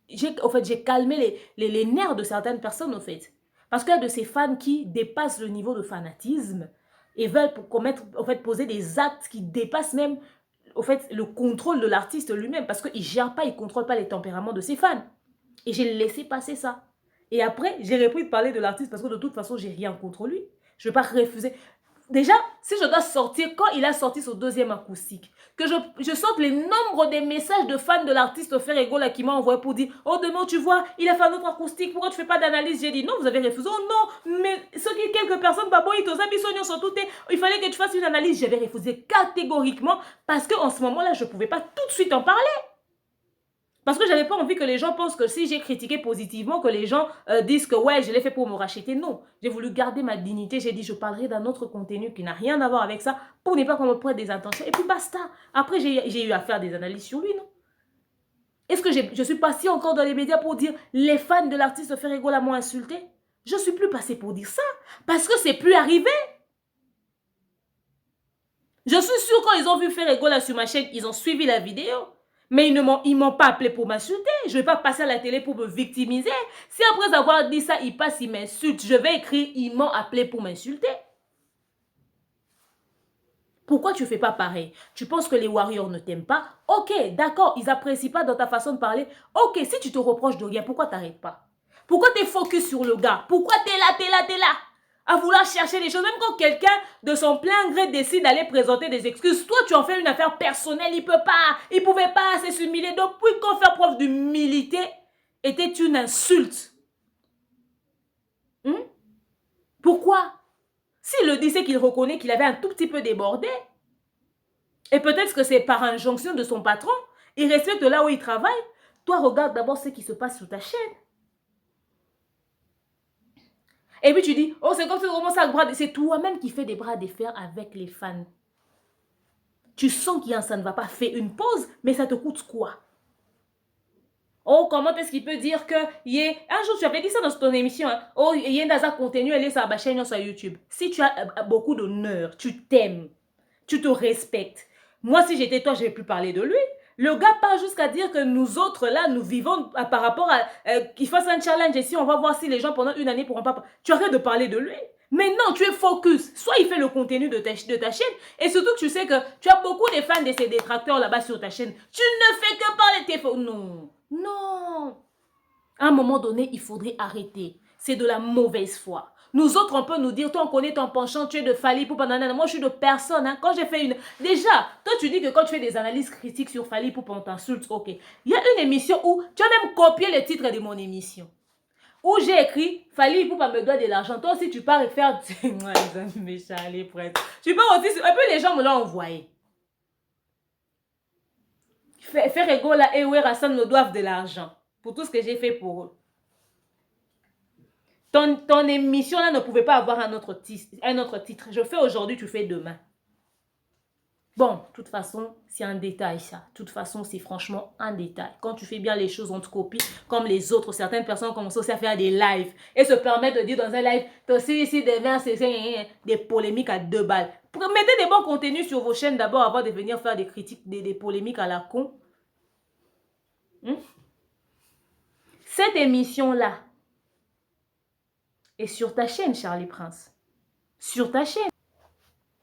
j'ai calmé les nerfs de certaines personnes, en fait. Parce qu'il y a de ces fans qui dépassent le niveau de fanatisme et veulent poser des actes qui dépassent même, le contrôle de l'artiste lui-même. Parce qu'il ne gère pas, il ne contrôle pas les tempéraments de ses fans. Et j'ai laissé passer ça. Et après, j'ai repris de parler de l'artiste parce que de toute façon, je n'ai rien contre lui. Je ne vais pas refuser. Déjà, si je dois sortir, quand il a sorti son deuxième acoustique, que je sorte les nombres des messages de fans de l'artiste Ferrego là qui m'a envoyé pour dire « Oh, demain, tu vois, il a fait un autre acoustique, pourquoi tu ne fais pas d'analyse ?» J'ai dit « Non, vous avez refusé. Oh non, mais quelques personnes, il fallait que tu fasses une analyse. » J'avais refusé catégoriquement parce qu'en ce moment-là, je ne pouvais pas tout de suite en parler. Parce que je n'avais pas envie que les gens pensent que si j'ai critiqué positivement, que les gens disent que ouais, je l'ai fait pour me racheter. Non, j'ai voulu garder ma dignité. J'ai dit, je parlerai d'un autre contenu qui n'a rien à voir avec ça pour ne pas qu'on me prête des intentions. Et puis basta. Après, j'ai eu à faire des analyses sur lui, non? Est-ce que je suis passée encore dans les médias pour dire les fans de l'artiste Ferrego m'ont insulté? Je ne suis plus passée pour dire ça. Parce que c'est plus arrivé. Je suis sûre quand ils ont vu Ferrego sur ma chaîne, ils ont suivi la vidéo. Mais ils ne m'ont pas appelé pour m'insulter. Je ne vais pas passer à la télé pour me victimiser. Si après avoir dit ça, ils passent, ils m'insultent, je vais écrire, ils m'ont appelé pour m'insulter. Pourquoi tu ne fais pas pareil? Tu penses que les Warriors ne t'aiment pas? Ok, d'accord, ils n'apprécient pas dans ta façon de parler. Ok, si tu te reproches de rien, pourquoi tu n'arrêtes pas? Pourquoi tu es focus sur le gars? Pourquoi tu es là? À vouloir chercher les choses. Même quand quelqu'un de son plein gré décide d'aller présenter des excuses, toi tu en fais une affaire personnelle, il ne pouvait pas s'humilier. Donc pourquoi faire preuve d'humilité était une insulte? Pourquoi? S'il le dit, c'est qu'il reconnaît qu'il avait un tout petit peu débordé. Et peut-être que c'est par injonction de son patron. Il respecte là où il travaille. Toi, regarde d'abord ce qui se passe sur ta chaîne. Et puis tu dis, oh c'est comme ça, c'est toi-même qui fais des bras de fer avec les fans. Tu sens qu'il y a ça ne va pas, fais une pause, mais ça te coûte quoi? Oh, comment est-ce qu'il peut dire que un jour tu avais dit ça dans ton émission, hein? Oh, il y a un contenu, elle est sur la chaîne sur YouTube. Si tu as beaucoup d'honneur, tu t'aimes, tu te respectes. Moi, si j'étais toi, je ne vais plus parler de lui. Le gars part jusqu'à dire que nous autres, là, nous vivons par rapport à qu'il fasse un challenge. Et si on va voir si les gens pendant une année pourront pas... Tu arrêtes de parler de lui. Mais non, tu es focus. Soit il fait le contenu de ta chaîne. Et surtout que tu sais que tu as beaucoup de fans de ces détracteurs là-bas sur ta chaîne. Tu ne fais que parler de tes faux. Non. Non. À un moment donné, il faudrait arrêter. C'est de la mauvaise foi. Nous autres, on peut nous dire, toi, on connaît ton penchant, tu es de Fally Ipupa, nanana. Moi, je suis de personne. Hein. Quand j'ai fait une... Déjà, toi, tu dis que quand tu fais des analyses critiques sur Fally Ipupa, on t'insulte. Ok. Il y a une émission où tu as même copié le titre de mon émission. Où j'ai écrit, Fally Ipupa me doit de l'argent. Toi aussi, tu pars et faire... Moi, les amis méchants, les prêtres. Tu pars aussi... Un peu, les gens me l'ont envoyé. Ferrego là et Oué Hassan me doivent de l'argent. Pour tout ce que j'ai fait pour eux. Ton émission là ne pouvait pas avoir un autre titre. Je fais aujourd'hui, tu fais demain. Bon, de toute façon, c'est un détail ça. De toute façon, c'est franchement un détail. Quand tu fais bien les choses, on te copie. Comme les autres, certaines personnes commencent aussi à faire des lives. Et se permettent de dire dans un live, ici des polémiques à 2 balles. Mettez des bons contenus sur vos chaînes d'abord avant de venir faire des critiques, des polémiques à la con. Cette émission-là, et sur ta chaîne, Charlie Prince. Sur ta chaîne.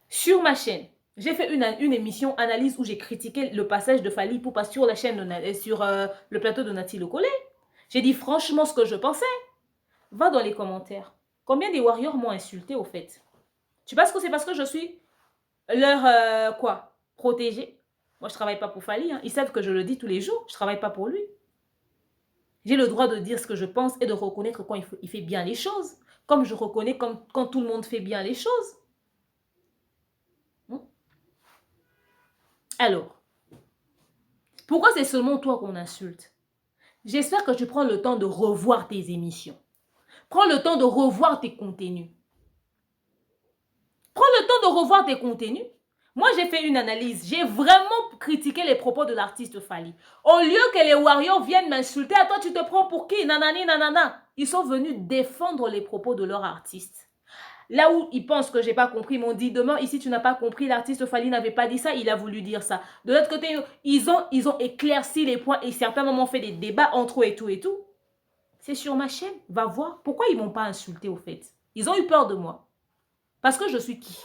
Sur ma chaîne. J'ai fait une émission analyse où j'ai critiqué le passage de Fally Ipupa sur la chaîne, sur le plateau de Nati Lokole. J'ai dit franchement ce que je pensais. Va dans les commentaires. Combien des Warriors m'ont insulté au fait? Tu penses que c'est parce que je suis leur, protégée? Moi, je ne travaille pas pour Fally. Hein. Ils savent que je le dis tous les jours. Je ne travaille pas pour lui. J'ai le droit de dire ce que je pense et de reconnaître quand il fait bien les choses. Comme je reconnais quand tout le monde fait bien les choses. Alors, pourquoi c'est seulement toi qu'on insulte? J'espère que tu prends le temps de revoir tes émissions. Prends le temps de revoir tes contenus. Prends le temps de revoir tes contenus. Moi, j'ai fait une analyse. J'ai vraiment critiqué les propos de l'artiste Fally. Au lieu que les Warriors viennent m'insulter, à toi, tu te prends pour qui? Nanani, nanana. Ils sont venus défendre les propos de leur artiste. Là où ils pensent que je n'ai pas compris, ils m'ont dit, demain, ici, tu n'as pas compris, l'artiste Fally n'avait pas dit ça, il a voulu dire ça. De l'autre côté, ils ont éclairci les points et certains moments fait des débats entre eux et tout et tout. C'est sur ma chaîne, va voir. Pourquoi ils ne m'ont pas insulté au fait? Ils ont eu peur de moi. Parce que je suis qui?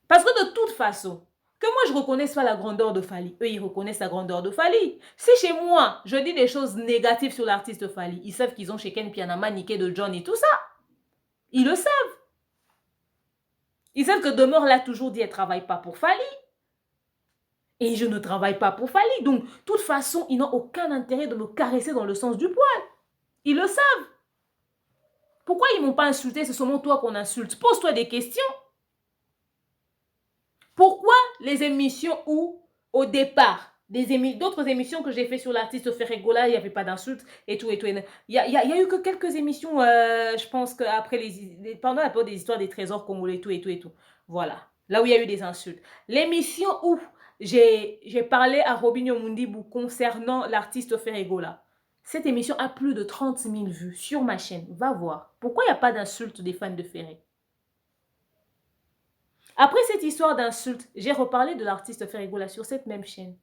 Parce que de toute façon, que moi je ne reconnaisse pas la grandeur de Fally, eux ils reconnaissent la grandeur de Fally. Si chez moi, je dis des choses négatives sur l'artiste Fally, ils savent qu'ils ont chez Ken Pianama niqué de John et tout ça. Ils le savent. Ils savent que Demeure l'a toujours dit, elle ne travaille pas pour Fally. Et je ne travaille pas pour Fally. Donc, de toute façon, ils n'ont aucun intérêt de me caresser dans le sens du poil. Ils le savent. Pourquoi ils ne m'ont pas insulté? C'est seulement toi qu'on insulte. Pose-toi des questions. Pourquoi les émissions où, au départ, d'autres émissions que j'ai fait sur l'artiste Ferregola, il n'y avait pas d'insultes et tout et tout. Il y a eu que quelques émissions, je pense qu'après pendant la période des histoires des trésors congolais et tout et tout et tout. Voilà, là où il y a eu des insultes. L'émission où j'ai parlé à Robinho Mundibou concernant l'artiste Ferregola. Cette émission a plus de 30 000 vues sur ma chaîne. Va voir. Pourquoi il n'y a pas d'insultes des fans de Ferré? Après cette histoire d'insultes, j'ai reparlé de l'artiste Ferregola sur cette même chaîne.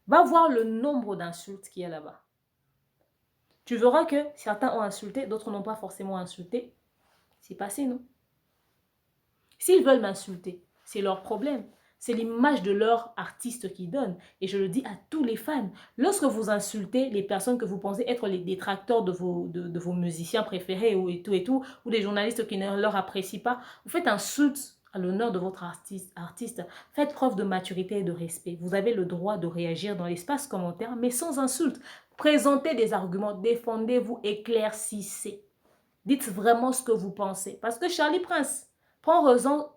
Va voir le nombre d'insultes qu'il y a là-bas. Tu verras que certains ont insulté, d'autres n'ont pas forcément insulté. C'est passé, non? S'ils veulent m'insulter, c'est leur problème. C'est l'image de leur artiste qui donne. Et je le dis à tous les fans. Lorsque vous insultez les personnes que vous pensez être les détracteurs de vos musiciens préférés et tout, ou des journalistes qui ne leur apprécient pas, vous faites insulte à l'honneur de votre artiste. Faites preuve de maturité et de respect. Vous avez le droit de réagir dans l'espace commentaire, mais sans insulte. Présentez des arguments, défendez-vous, éclaircissez. Dites vraiment ce que vous pensez. Parce que Charlie Prince prend raison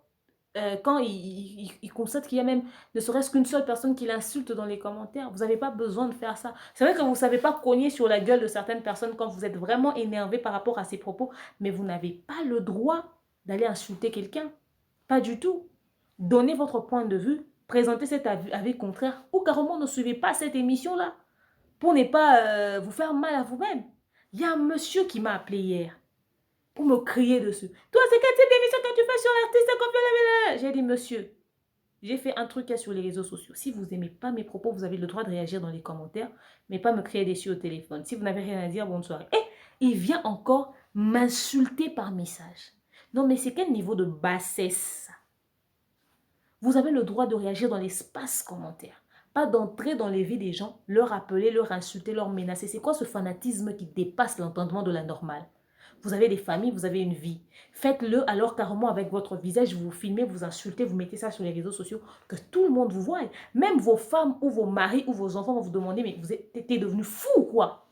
quand il constate qu'il y a même ne serait-ce qu'une seule personne qui l'insulte dans les commentaires. Vous n'avez pas besoin de faire ça. C'est vrai que vous ne savez pas cogner sur la gueule de certaines personnes quand vous êtes vraiment énervé par rapport à ces propos, mais vous n'avez pas le droit d'aller insulter quelqu'un. Pas du tout. Donnez votre point de vue, présentez cet avis contraire ou carrément ne suivez pas cette émission-là pour ne pas vous faire mal à vous-même. Il y a un monsieur qui m'a appelé hier pour me crier dessus. Toi, c'est quel type d'émission que tu fais sur l'artiste? J'ai dit, monsieur, j'ai fait un truc sur les réseaux sociaux. Si vous n'aimez pas mes propos, vous avez le droit de réagir dans les commentaires, mais pas me crier dessus au téléphone. Si vous n'avez rien à dire, bonne soirée. Et il vient encore m'insulter par message. Non, mais c'est quel niveau de bassesse ça? Vous avez le droit de réagir dans l'espace commentaire. Pas d'entrer dans les vies des gens, leur appeler, leur insulter, leur menacer. C'est quoi ce fanatisme qui dépasse l'entendement de la normale? Vous avez des familles, vous avez une vie. Faites-le alors carrément avec votre visage, vous filmez, vous insultez, vous mettez ça sur les réseaux sociaux, que tout le monde vous voie. Même vos femmes ou vos maris ou vos enfants vont vous demander, mais t'es devenu fou ou quoi?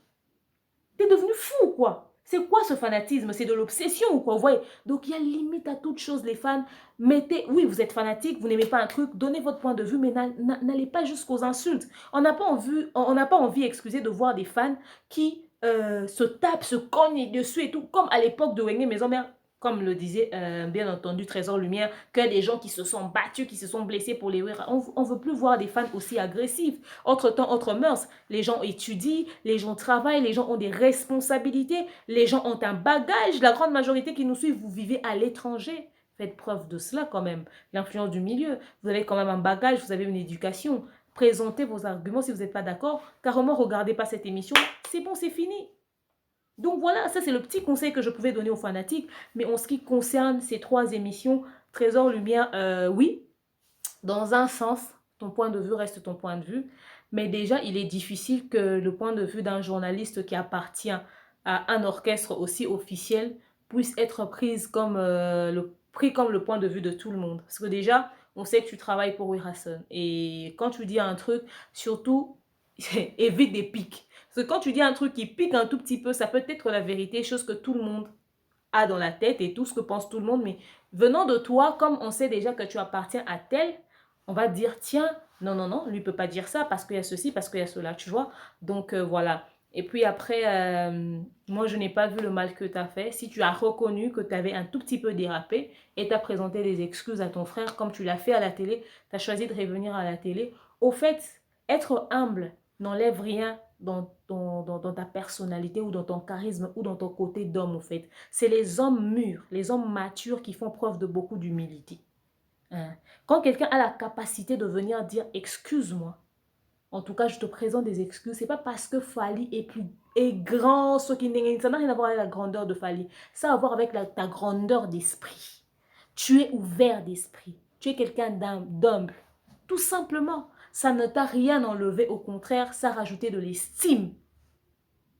T'es devenu fou ou quoi? C'est quoi ce fanatisme? C'est de l'obsession ou quoi? Vous voyez? Donc il y a limite à toute chose, les fans. Mettez, oui, vous êtes fanatique, vous n'aimez pas un truc, donnez votre point de vue, mais n'allez pas jusqu'aux insultes. On n'a pas envie, excusez, de voir des fans qui se tapent, se cognent dessus et tout, comme à l'époque de Wenge Maison Mère, comme le disait bien entendu Trésor Lumière, que des gens qui se sont battus, qui se sont blessés pour les Wera. On ne veut plus voir des fans aussi agressifs. Autre temps, autre mœurs. Les gens étudient, les gens travaillent, les gens ont des responsabilités, les gens ont un bagage. La grande majorité qui nous suivent, vous vivez à l'étranger. Faites preuve de cela quand même. L'influence du milieu. Vous avez quand même un bagage, vous avez une éducation. Présentez vos arguments si vous n'êtes pas d'accord. Carrément, regardez pas cette émission. C'est bon, c'est fini. Donc voilà, ça c'est le petit conseil que je pouvais donner aux fanatiques. Mais en ce qui concerne ces 3 émissions, Trésor Lumière, oui, dans un sens, ton point de vue reste ton point de vue. Mais déjà, il est difficile que le point de vue d'un journaliste qui appartient à un orchestre aussi officiel puisse être pris comme le point de vue de tout le monde. Parce que déjà, on sait que tu travailles pour Werason. Et quand tu dis un truc, surtout, évite des pics. Parce que quand tu dis un truc qui pique un tout petit peu, ça peut être la vérité, chose que tout le monde a dans la tête et tout ce que pense tout le monde. Mais venant de toi, comme on sait déjà que tu appartiens à tel, on va dire, tiens, non, non, non, lui ne peut pas dire ça parce qu'il y a ceci, parce qu'il y a cela, tu vois. Donc, voilà. Et puis après, moi, je n'ai pas vu le mal que tu as fait. Si tu as reconnu que tu avais un tout petit peu dérapé et tu as présenté des excuses à ton frère, comme tu l'as fait à la télé, tu as choisi de revenir à la télé. Au fait, être humble n'enlève rien dans ta personnalité ou dans ton charisme ou dans ton côté d'homme, au fait. C'est les hommes mûrs, les hommes matures qui font preuve de beaucoup d'humilité. Quand quelqu'un a la capacité de venir dire « excuse-moi », en tout cas, je te présente des excuses. C'est pas parce que Fally est grand, ça n'a rien à voir avec la grandeur de Fally. Ça a à voir avec ta grandeur d'esprit. Tu es ouvert d'esprit. Tu es quelqu'un d'humble. Tout simplement. Ça ne t'a rien enlevé. Au contraire, ça a rajouté de l'estime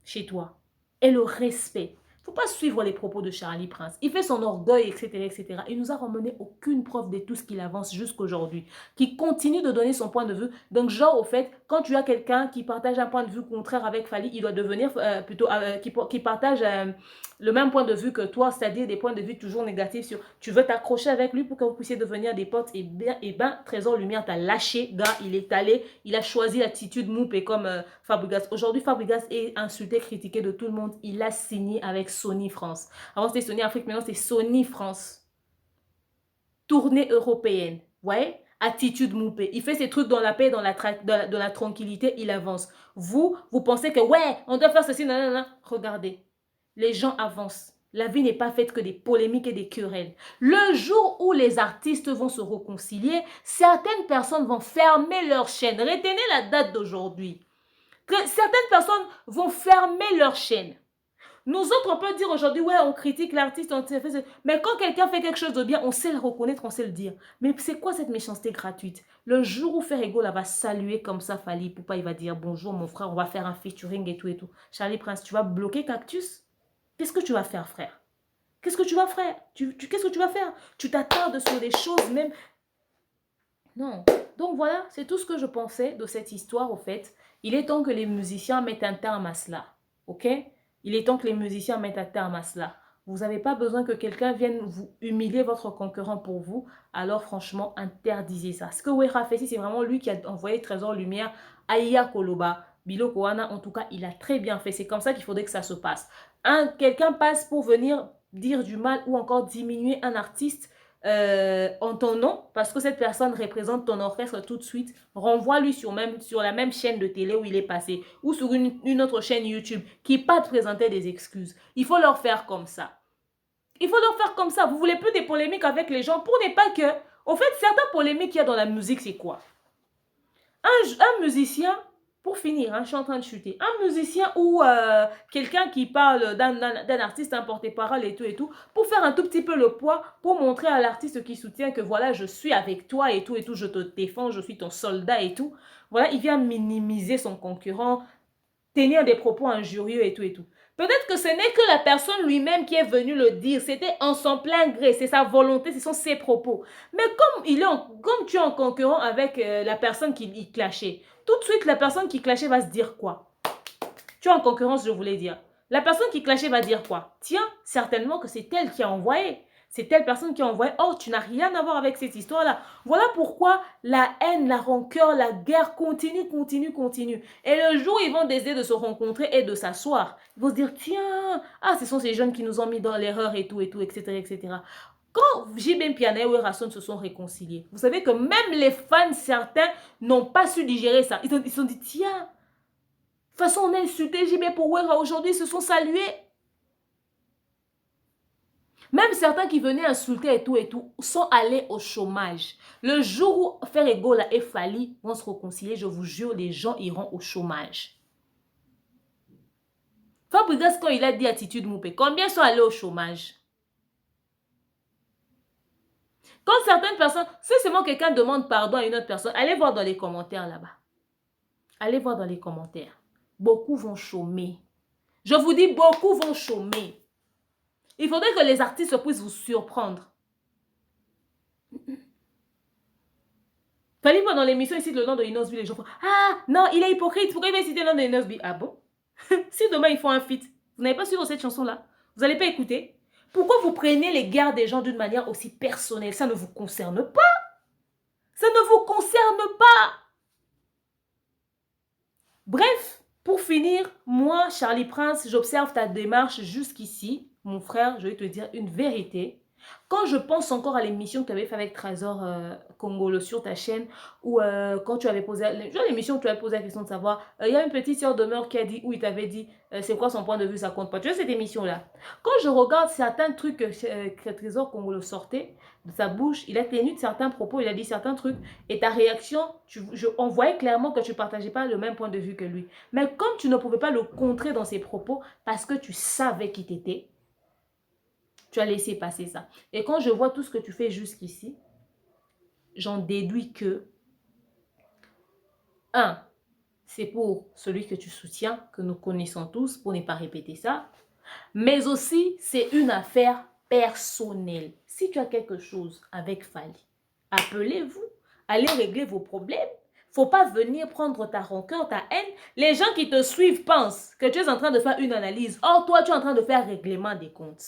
chez toi. Et le respect. Faut pas suivre les propos de Charlie Prince. Il fait son orgueil, etc., etc. Il nous a ramené aucune preuve de tout ce qu'il avance jusqu'aujourd'hui. Qui continue de donner son point de vue. Donc, genre, au fait, quand tu as quelqu'un qui partage un point de vue contraire avec Fally, il doit devenir qui partage le même point de vue que toi, c'est-à-dire des points de vue toujours négatifs sur tu veux t'accrocher avec lui pour que vous puissiez devenir des potes. Et ben, Trésor Lumière t'a lâché, gars. Il est allé, il a choisi l'attitude moupée comme Fabregas. Aujourd'hui, Fabregas est insulté, critiqué de tout le monde. Il a signé avec Sony France. Avant, c'était Sony Afrique, maintenant, c'est Sony France. Tournée européenne. Ouais? Attitude moupée. Il fait ses trucs dans la paix, dans la tranquillité, il avance. Vous pensez que, ouais, on doit faire ceci, non, non, non. Regardez. Les gens avancent. La vie n'est pas faite que des polémiques et des querelles. Le jour où les artistes vont se réconcilier, certaines personnes vont fermer leur chaîne. Retenez la date d'aujourd'hui. Certaines personnes vont fermer leur chaîne. Nous autres, on peut dire aujourd'hui, ouais, on critique l'artiste, mais quand quelqu'un fait quelque chose de bien, on sait le reconnaître, on sait le dire. Mais c'est quoi cette méchanceté gratuite? Le jour où Ferrego là va saluer comme ça Fally Ipupa, il va dire bonjour mon frère, on va faire un featuring et tout et tout. Charlie Prince, tu vas bloquer Cactus? Qu'est-ce que tu vas faire, frère? Qu'est-ce que tu vas faire? Qu'est-ce que tu vas faire? Tu t'attardes sur des choses même... Non. Donc voilà, c'est tout ce que je pensais de cette histoire, au fait. Il est temps que les musiciens mettent un terme à cela. Ok? Il est temps que les musiciens mettent un terme à cela. Vous n'avez pas besoin que quelqu'un vienne vous humilier votre concurrent pour vous. Alors franchement, interdisez ça. Ce que Wera fait ici, c'est vraiment lui qui a envoyé Trésor Lumière à Iya Koloba. Bilo Koana, en tout cas, il a très bien fait. C'est comme ça qu'il faudrait que ça se passe. Quelqu'un passe pour venir dire du mal ou encore diminuer un artiste en ton nom, parce que cette personne représente ton orchestre tout de suite, renvoie-lui sur la même chaîne de télé où il est passé, ou sur une autre chaîne YouTube, qui pas te présenter des excuses. Il faut leur faire comme ça. Il faut leur faire comme ça. Vous voulez plus des polémiques avec les gens pour ne pas que... Au fait, certaines polémiques qu'il y a dans la musique, c'est quoi? Un musicien... Pour finir, hein, je suis en train de chuter. Un musicien ou quelqu'un qui parle d'un artiste, un porte-parole et tout, pour faire un tout petit peu le poids, pour montrer à l'artiste qui soutient que voilà, je suis avec toi et tout, je te défends, je suis ton soldat et tout. Voilà, il vient minimiser son concurrent, tenir des propos injurieux et tout. Peut-être que ce n'est que la personne lui-même qui est venue le dire. C'était en son plein gré, c'est sa volonté, ce sont ses propos. Mais comme tu es en concurrent avec la personne qui clashait, tout de suite, la personne qui clashait va se dire quoi? Tu es en concurrence, je voulais dire. La personne qui clashait va dire quoi? Tiens, certainement que c'est elle qui a envoyé. C'est telle personne qui a envoyé. Oh, tu n'as rien à voir avec cette histoire-là. Voilà pourquoi la haine, la rancœur, la guerre continue. Et le jour où ils vont décider de se rencontrer et de s'asseoir, ils vont se dire, tiens, ce sont ces jeunes qui nous ont mis dans l'erreur et tout, etc. Quand J.B. Piana et Rasson se sont réconciliés, vous savez que même les fans, certains, n'ont pas su digérer ça. Ils se sont dit, tiens, de toute façon, on a insulté J.B. pour Wera aujourd'hui, ils se sont salués. Même certains qui venaient insulter et tout, sont allés au chômage. Le jour où Ferrego et Fally vont se réconcilier, je vous jure, les gens iront au chômage. Fabregas, quand il a dit attitude moupée, combien sont allés au chômage? Quand certaines personnes, si seulement quelqu'un demande pardon à une autre personne, allez voir dans les commentaires là-bas. Allez voir dans les commentaires. Beaucoup vont chômer. Je vous dis, beaucoup vont chômer. Il faudrait que les artistes puissent vous surprendre. Fallait voir dans l'émission ici le nom de Inosby, les gens font ah non, il est hypocrite, pourquoi il va citer le nom de Inosby? Ah bon? Si demain ils font un feat, vous n'avez pas suivi cette chanson-là? Vous n'allez pas écouter? Pourquoi vous prenez les guerres des gens d'une manière aussi personnelle? Ça ne vous concerne pas. Ça ne vous concerne pas. Bref, pour finir, moi, Charlie Prince, j'observe ta démarche jusqu'ici. Mon frère, je vais te dire une vérité. Quand je pense encore à l'émission que tu avais fait avec Trésor Congolo sur ta chaîne, ou quand tu avais posé, l'émission où tu avais posé la question de savoir, il y a une petite sœur de Meur qui a dit, où il t'avait dit, c'est quoi son point de vue, ça compte pas. Tu vois cette émission-là? Quand je regarde certains trucs que Trésor Congolo sortait de sa bouche, il a tenu de certains propos, il a dit certains trucs, et ta réaction, on voyait clairement que tu ne partageais pas le même point de vue que lui. Mais comme tu ne pouvais pas le contrer dans ses propos, parce que tu savais qui t'étais, tu as laissé passer ça. Et quand je vois tout ce que tu fais jusqu'ici, j'en déduis que 1. C'est pour celui que tu soutiens, que nous connaissons tous, pour ne pas répéter ça. Mais aussi, c'est une affaire personnelle. Si tu as quelque chose avec Fally, appelez-vous, allez régler vos problèmes. Faut pas venir prendre ta rancœur, ta haine. Les gens qui te suivent pensent que tu es en train de faire une analyse. Or, toi, tu es en train de faire règlement des comptes.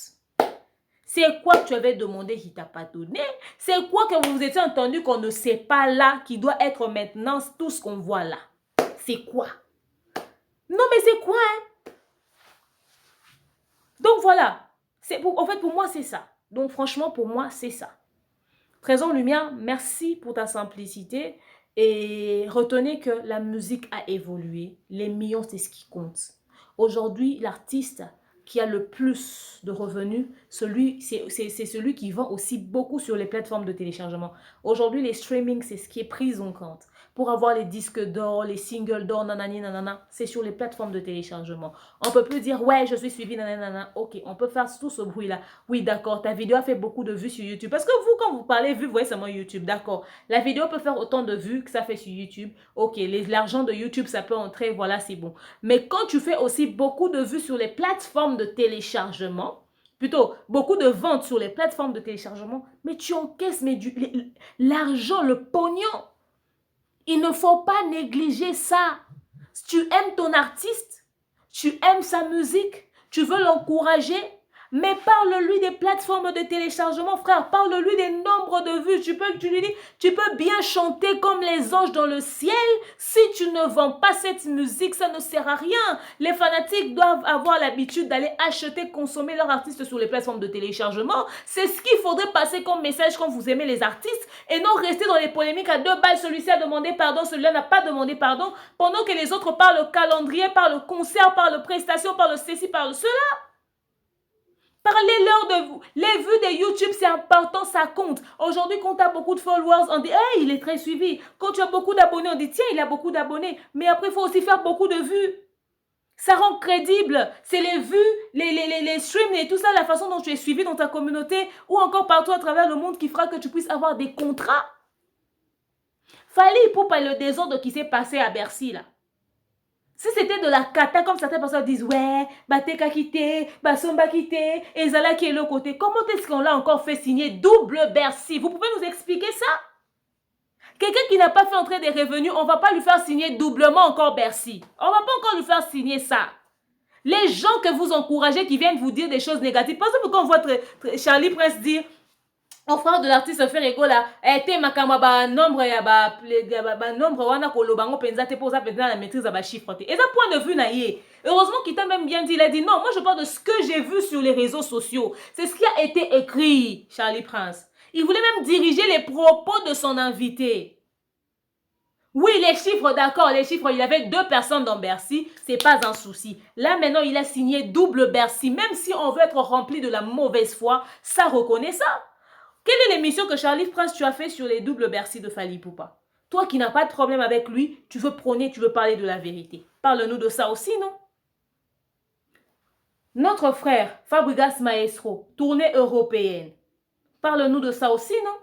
C'est quoi que tu avais demandé qui t'a pas donné? C'est quoi que vous étiez entendu qu'on ne sait pas là, qui doit être maintenant tout ce qu'on voit là? C'est quoi? Non, mais c'est quoi, hein? Donc voilà. En fait, pour moi, c'est ça. Donc franchement, pour moi, c'est ça. Trésor Lumière, merci pour ta simplicité. Et retenez que la musique a évolué. Les millions, c'est ce qui compte. Aujourd'hui, l'artiste qui a le plus de revenus, c'est celui qui vend aussi beaucoup sur les plateformes de téléchargement. Aujourd'hui, les streamings, c'est ce qui est pris en compte. Pour avoir les disques d'or, les singles d'or, nanani, nanana, c'est sur les plateformes de téléchargement. On ne peut plus dire, ouais, je suis suivi, nanana, ok, on peut faire tout ce bruit-là. Oui, d'accord, ta vidéo a fait beaucoup de vues sur YouTube. Parce que vous, quand vous parlez vues, vous voyez seulement YouTube, d'accord. La vidéo peut faire autant de vues que ça fait sur YouTube. Ok, l'argent de YouTube, ça peut entrer, voilà, c'est bon. Mais quand tu fais aussi beaucoup de vues sur les plateformes de téléchargement, plutôt beaucoup de ventes sur les plateformes de téléchargement, mais tu encaisses l'argent, le pognon. Il ne faut pas négliger ça. Si tu aimes ton artiste, tu aimes sa musique, tu veux l'encourager, mais parle-lui des plateformes de téléchargement, frère. Parle-lui des nombres de vues. Tu lui dis, tu peux bien chanter comme les anges dans le ciel. Si tu ne vends pas cette musique, ça ne sert à rien. Les fanatiques doivent avoir l'habitude d'aller acheter, consommer leur artiste sur les plateformes de téléchargement. C'est ce qu'il faudrait passer comme message quand vous aimez les artistes et non rester dans les polémiques à 2 balles. Celui-ci a demandé pardon, celui-là n'a pas demandé pardon. Pendant que les autres parlent calendrier, parlent concert, parlent prestation, parlent ceci, parlent cela. Parlez-leur de vous. Les vues de YouTube, c'est important, ça compte. Aujourd'hui, quand tu as beaucoup de followers, on dit, hey, il est très suivi. Quand tu as beaucoup d'abonnés, on dit, tiens, il a beaucoup d'abonnés. Mais après, il faut aussi faire beaucoup de vues. Ça rend crédible. C'est les vues, les streams et tout ça, la façon dont tu es suivi dans ta communauté ou encore partout à travers le monde qui fera que tu puisses avoir des contrats. Fally Ipupa le désordre qui s'est passé à Bercy, là. Si c'était de la cata, comme certaines personnes disent, ouais, Bateka quitté, Basomba quitté, et Zala qui est l'autre côté, comment est-ce qu'on l'a encore fait signer double Bercy? Vous pouvez nous expliquer ça? Quelqu'un qui n'a pas fait entrer des revenus, on ne va pas lui faire signer doublement encore Bercy. On ne va pas encore lui faire signer ça. Les gens que vous encouragez qui viennent vous dire des choses négatives, par exemple, quand on voit Charlie Prince dire, au frère de l'artiste Ferrego là, était makama ba nombre ya ba nombre wana kolobango penza te posa penza la maîtrise ba chiffre. Et ça point de vue na yé. Heureusement qu'il t'a même bien dit, il a dit non, moi je parle de ce que j'ai vu sur les réseaux sociaux. C'est ce qui a été écrit, Charlie Prince. Il voulait même diriger les propos de son invité. Oui, les chiffres, d'accord, les chiffres, il y avait 2 personnes dans Bercy, c'est pas un souci. Là, maintenant, il a signé double Bercy. Même si on veut être rempli de la mauvaise foi, ça reconnaît ça. Quelle est l'émission que Charlie Prince tu as fait sur les doubles Bercy de Fally Ipupa? Toi qui n'as pas de problème avec lui, tu veux prôner, tu veux parler de la vérité. Parle-nous de ça aussi, non? Notre frère, Fabregas Maestro, tournée européenne. Parle-nous de ça aussi, non?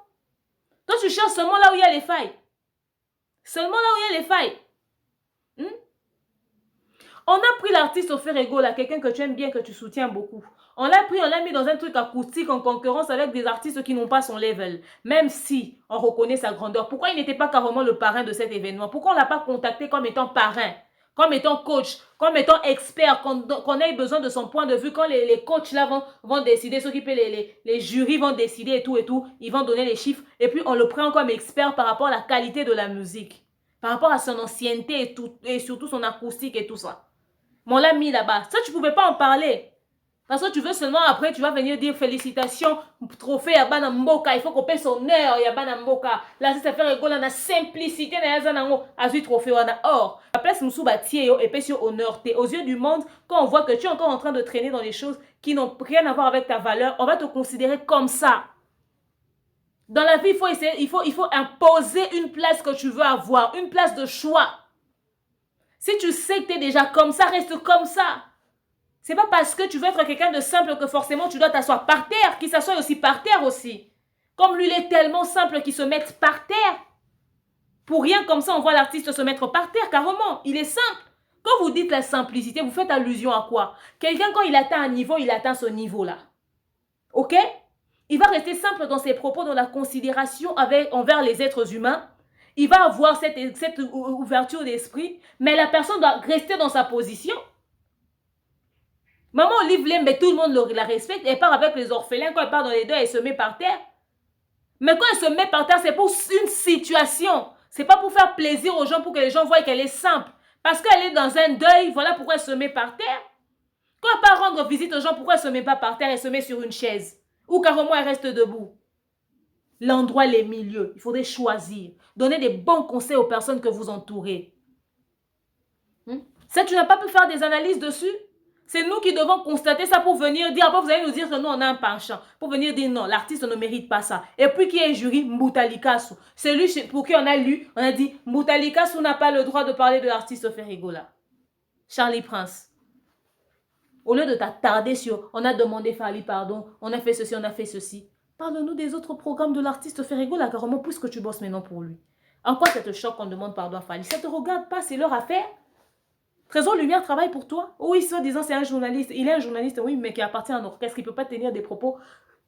Toi, tu cherches seulement là où il y a les failles. Seulement là où il y a les failles. On a pris l'artiste Ferrego là, quelqu'un que tu aimes bien, que tu soutiens beaucoup. On l'a pris, on l'a mis dans un truc acoustique en concurrence avec des artistes qui n'ont pas son level. Même si on reconnaît sa grandeur. Pourquoi il n'était pas carrément le parrain de cet événement? Pourquoi on ne l'a pas contacté comme étant parrain? Comme étant coach? Comme étant expert? Qu'on ait besoin de son point de vue? Quand les coachs là vont décider, ceux qui paient les jurys vont décider et tout, ils vont donner les chiffres. Et puis on le prend comme expert par rapport à la qualité de la musique. Par rapport à son ancienneté et surtout son acoustique et tout ça. Mais on l'a mis là-bas. Ça, tu ne pouvais pas en parler. Parce que tu veux seulement après, tu vas venir dire félicitations, trophée à Banamboka, il faut qu'on paie son heure, il y a Banamboka. Là, ça fait rigoler, la simplicité, à ce trophée, on a or. La place nous bâtie et puis sur honneur. Aux yeux du monde, quand on voit que tu es encore en train de traîner dans des choses qui n'ont rien à voir avec ta valeur, on va te considérer comme ça. Dans la vie, il faut imposer une place que tu veux avoir, une place de choix. Si tu sais que tu es déjà comme ça, reste comme ça. C'est pas parce que tu veux être quelqu'un de simple que forcément tu dois t'asseoir par terre, qu'il s'assoie aussi par terre aussi. Comme lui, il est tellement simple qu'il se mette par terre. Pour rien comme ça, on voit l'artiste se mettre par terre, carrément. Il est simple. Quand vous dites la simplicité, vous faites allusion à quoi? Quelqu'un, quand il atteint un niveau, il atteint ce niveau-là. Ok? Il va rester simple dans ses propos, dans la considération envers les êtres humains. Il va avoir cette ouverture d'esprit, mais la personne doit rester dans sa position. Maman Olive Lembe, tout le monde la respecte. Elle part avec les orphelins. Quand elle part dans les deux, elle se met par terre. Mais quand elle se met par terre, c'est pour une situation. C'est pas pour faire plaisir aux gens, pour que les gens voient qu'elle est simple. Parce qu'elle est dans un deuil, voilà pourquoi elle se met par terre. Quand elle part rendre visite aux gens, pourquoi elle se met pas par terre, elle se met sur une chaise? Ou carrément elle reste debout? L'endroit, les milieux, il faudrait choisir. Donner des bons conseils aux personnes que vous entourez. Ça, tu n'as pas pu faire des analyses dessus? C'est nous qui devons constater ça pour venir dire, après vous allez nous dire que nous on a un penchant, pour venir dire non, l'artiste ne mérite pas ça. Et puis qui est jury? Mboutalikasu. Celui pour qui on a lu, on a dit Mboutalikasu n'a pas le droit de parler de l'artiste Ferrigola. Charlie Prince. Au lieu de t'attarder sur, on a demandé Fali pardon, on a fait ceci, on a fait ceci. Parle-nous des autres programmes de l'artiste Ferrigola, carrément, puisque tu bosses maintenant pour lui. En quoi ça te choque qu'on demande pardon à Fali? Ça te regarde pas, c'est leur affaire. Trésor Lumière travaille pour toi. Oui, soi-disant, c'est un journaliste. Il est un journaliste, oui, mais qui appartient à un orchestre. Il ne peut pas tenir des propos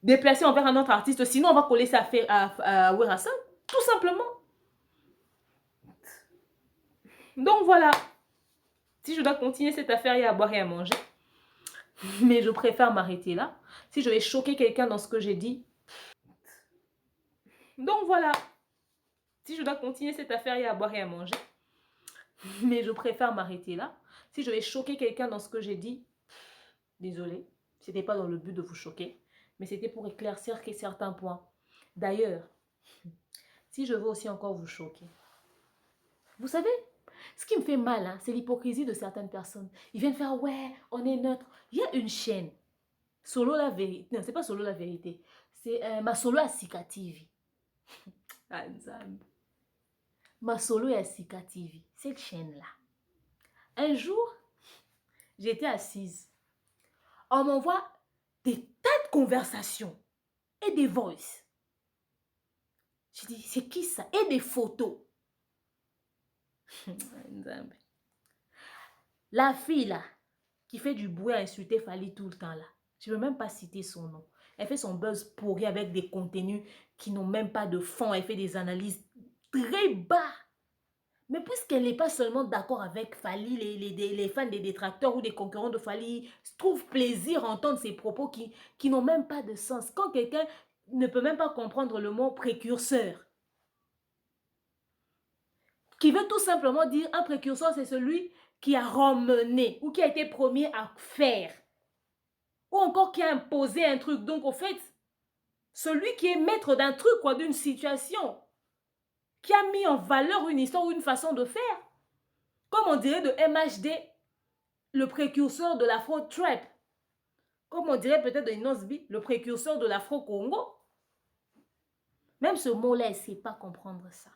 déplacés envers un autre artiste. Sinon, on va coller ça à Werassan. Tout simplement. Donc, voilà. Si je dois continuer cette affaire, il y a à boire et à manger. Mais je préfère m'arrêter là. Si je vais choquer quelqu'un dans ce que j'ai dit. Donc, voilà. Si je dois continuer cette affaire, il y a à boire et à manger. Mais je préfère m'arrêter là. Si je vais choquer quelqu'un dans ce que j'ai dit, désolé, ce n'était pas dans le but de vous choquer, mais c'était pour éclaircir certains points. D'ailleurs, si je veux aussi encore vous choquer, vous savez, ce qui me fait mal, hein, c'est l'hypocrisie de certaines personnes. Ils viennent faire, ouais, on est neutre. Il y a une chaîne, Solo la vérité. Non, c'est pas Solo la vérité. C'est Masolo Asika TV. Masolo Asika TV. Cette chaîne-là. Un jour, j'étais assise. On m'envoie des tas de conversations et des voices. Je dis, c'est qui ça? Et des photos. La fille là, qui fait du bruit à insulter Fali tout le temps là, je ne veux même pas citer son nom. Elle fait son buzz pourri avec des contenus qui n'ont même pas de fond. Elle fait des analyses très bas. Mais puisqu'elle n'est pas seulement d'accord avec Fali, les fans des détracteurs ou des concurrents de Fali trouvent plaisir à entendre ces propos qui n'ont même pas de sens. Quand quelqu'un ne peut même pas comprendre le mot précurseur, qui veut tout simplement dire un précurseur, c'est celui qui a ramené ou qui a été premier à faire, ou encore qui a imposé un truc. Donc, au fait, celui qui est maître d'un truc, quoi, d'une situation, qui a mis en valeur une histoire ou une façon de faire. Comme on dirait de MHD, le précurseur de l'afro-trap. Comme on dirait peut-être de Inosbi, le précurseur de l'afro-congo. Même ce mot-là, elle ne sait pas comprendre ça.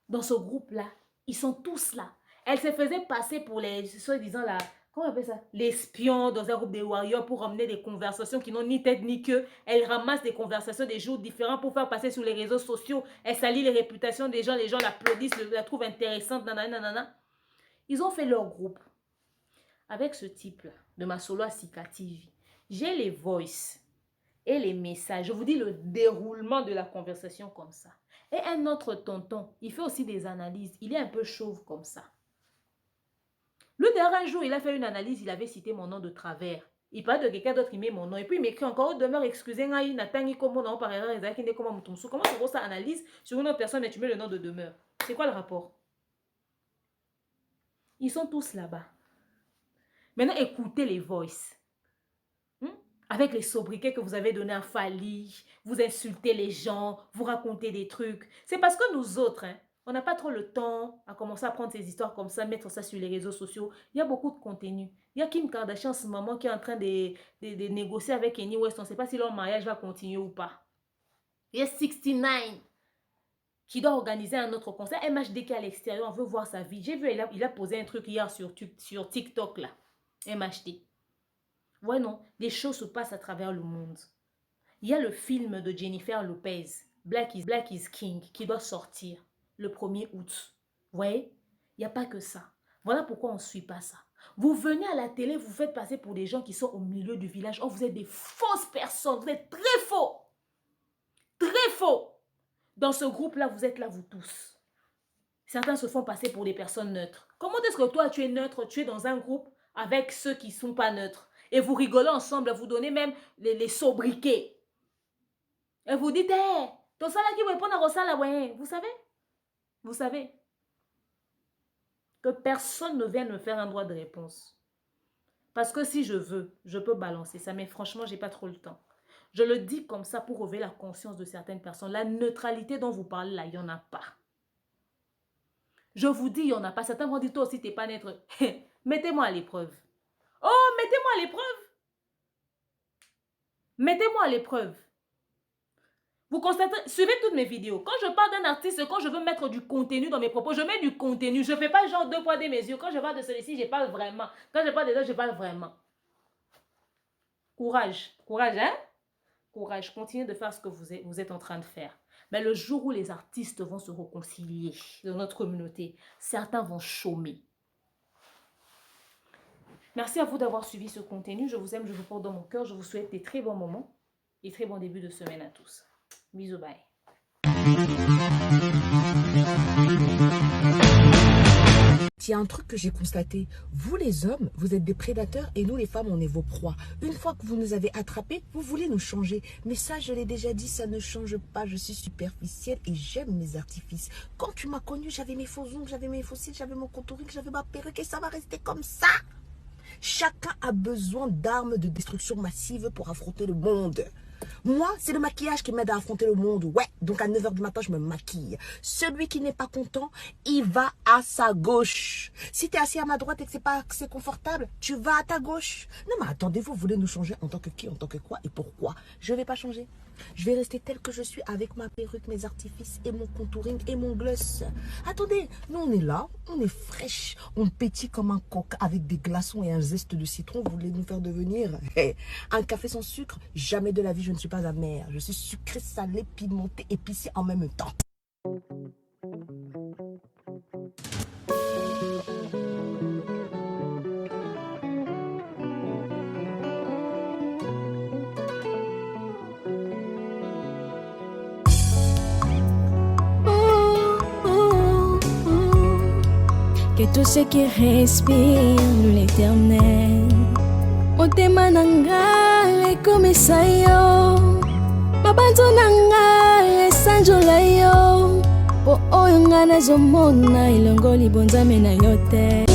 Dans ce groupe-là, ils sont tous là. Elle se faisait passer pour les, soi-disant là, comment on appelle ça? L'espion dans un groupe des warriors pour ramener des conversations qui n'ont ni tête ni queue. Elle ramasse des conversations des jours différents pour faire passer sur les réseaux sociaux. Elle salit les réputations des gens l'applaudissent, la trouvent intéressante, nanana. Ils ont fait leur groupe avec ce type-là de Masolo Asika TV. J'ai les voices et les messages. Je vous dis le déroulement de la conversation comme ça. Et un autre tonton, il fait aussi des analyses. Il est un peu chauve comme ça. Le dernier jour, il a fait une analyse, il avait cité mon nom de travers. Il parle de quelqu'un d'autre qui met mon nom. Et puis il m'écrit encore, demeure, excusez-moi, il n'a pas mis comme mon nom par erreur. Comment tu vois ça analyse sur une autre personne et tu mets le nom de demeure? C'est quoi le rapport? Ils sont tous là-bas. Maintenant, écoutez les voices. Avec les sobriquets que vous avez donnés à Fali, vous insultez les gens, vous racontez des trucs. C'est parce que nous autres, on n'a pas trop le temps à commencer à prendre ces histoires comme ça, mettre ça sur les réseaux sociaux. Il y a beaucoup de contenu. Il y a Kim Kardashian en ce moment qui est en train de négocier avec Kanye West. On ne sait pas si leur mariage va continuer ou pas. Il y a 69 qui doit organiser un autre concert. MHD qui est à l'extérieur, on veut voir sa vie. J'ai vu, il a posé un truc hier sur TikTok là. MHD. Ouais, non, des choses se passent à travers le monde. Il y a le film de Jennifer Lopez, Black is King, qui doit sortir le 1er août. Vous voyez, il n'y a pas que ça. Voilà pourquoi on ne suit pas ça. Vous venez à la télé, vous faites passer pour des gens qui sont au milieu du village. Oh, vous êtes des fausses personnes. Vous êtes très faux. Très faux. Dans ce groupe-là, vous êtes là, vous tous. Certains se font passer pour des personnes neutres. Comment est-ce que toi, tu es neutre? Tu es dans un groupe avec ceux qui ne sont pas neutres. Et vous rigolez ensemble, vous donnez même les sobriquets. Et vous dites, hé, ton salaire qui va répondre à Rosala, ouais. Vous savez que personne ne vienne me faire un droit de réponse. Parce que si je veux, je peux balancer ça. Mais franchement, je n'ai pas trop le temps. Je le dis comme ça pour réveiller la conscience de certaines personnes. La neutralité dont vous parlez là, il n'y en a pas. Je vous dis, il n'y en a pas. Certains vont dire, toi aussi, tu n'es pas neutre. Mettez-moi à l'épreuve. Oh, mettez-moi à l'épreuve. Mettez-moi à l'épreuve. Vous constatez, suivez toutes mes vidéos. Quand je parle d'un artiste, quand je veux mettre du contenu dans mes propos, je mets du contenu. Je ne fais pas genre 2 poids 2 mesures. Quand je parle de celui-ci, je parle vraiment. Quand je parle de l'autre, je parle vraiment. Courage. Courage, hein? Courage. Continuez de faire ce que vous êtes en train de faire. Mais le jour où les artistes vont se réconcilier dans notre communauté, certains vont chômer. Merci à vous d'avoir suivi ce contenu. Je vous aime, je vous porte dans mon cœur. Je vous souhaite des très bons moments et très bon début de semaine à tous. Bisous, bye. Il y a un truc que j'ai constaté. Vous les hommes, vous êtes des prédateurs et nous les femmes, on est vos proies. Une fois que vous nous avez attrapés, vous voulez nous changer. Mais ça, je l'ai déjà dit, ça ne change pas. Je suis superficielle et j'aime mes artifices. Quand tu m'as connue, j'avais mes faux ongles, j'avais mes faux cils, j'avais mon contouring, j'avais ma perruque et ça va rester comme ça. Chacun a besoin d'armes de destruction massive pour affronter le monde. Moi, c'est le maquillage qui m'aide à affronter le monde. Ouais, donc à 9 h du matin, je me maquille. Celui qui n'est pas content, il va à sa gauche. Si tu es assis à ma droite et que c'est confortable, tu vas à ta gauche. Non, mais attendez, vous voulez nous changer en tant que qui, en tant que quoi et pourquoi? Je ne vais pas changer. Je vais rester telle que je suis avec ma perruque, mes artifices et mon contouring et mon gloss. Attendez, nous on est là, on est fraîche, on pétille comme un coq avec des glaçons et un zeste de citron. Vous voulez nous faire devenir un café sans sucre? Jamais de la vie, je ne suis pas amère. Je suis sucrée, salée, pimentée, épicée en même temps. Que tous ceux qui respirent l'éternel motema nanga ekomisa yo babanzo nanga esanjola yo po oyo nga nazomona elongo libonzame na yo te.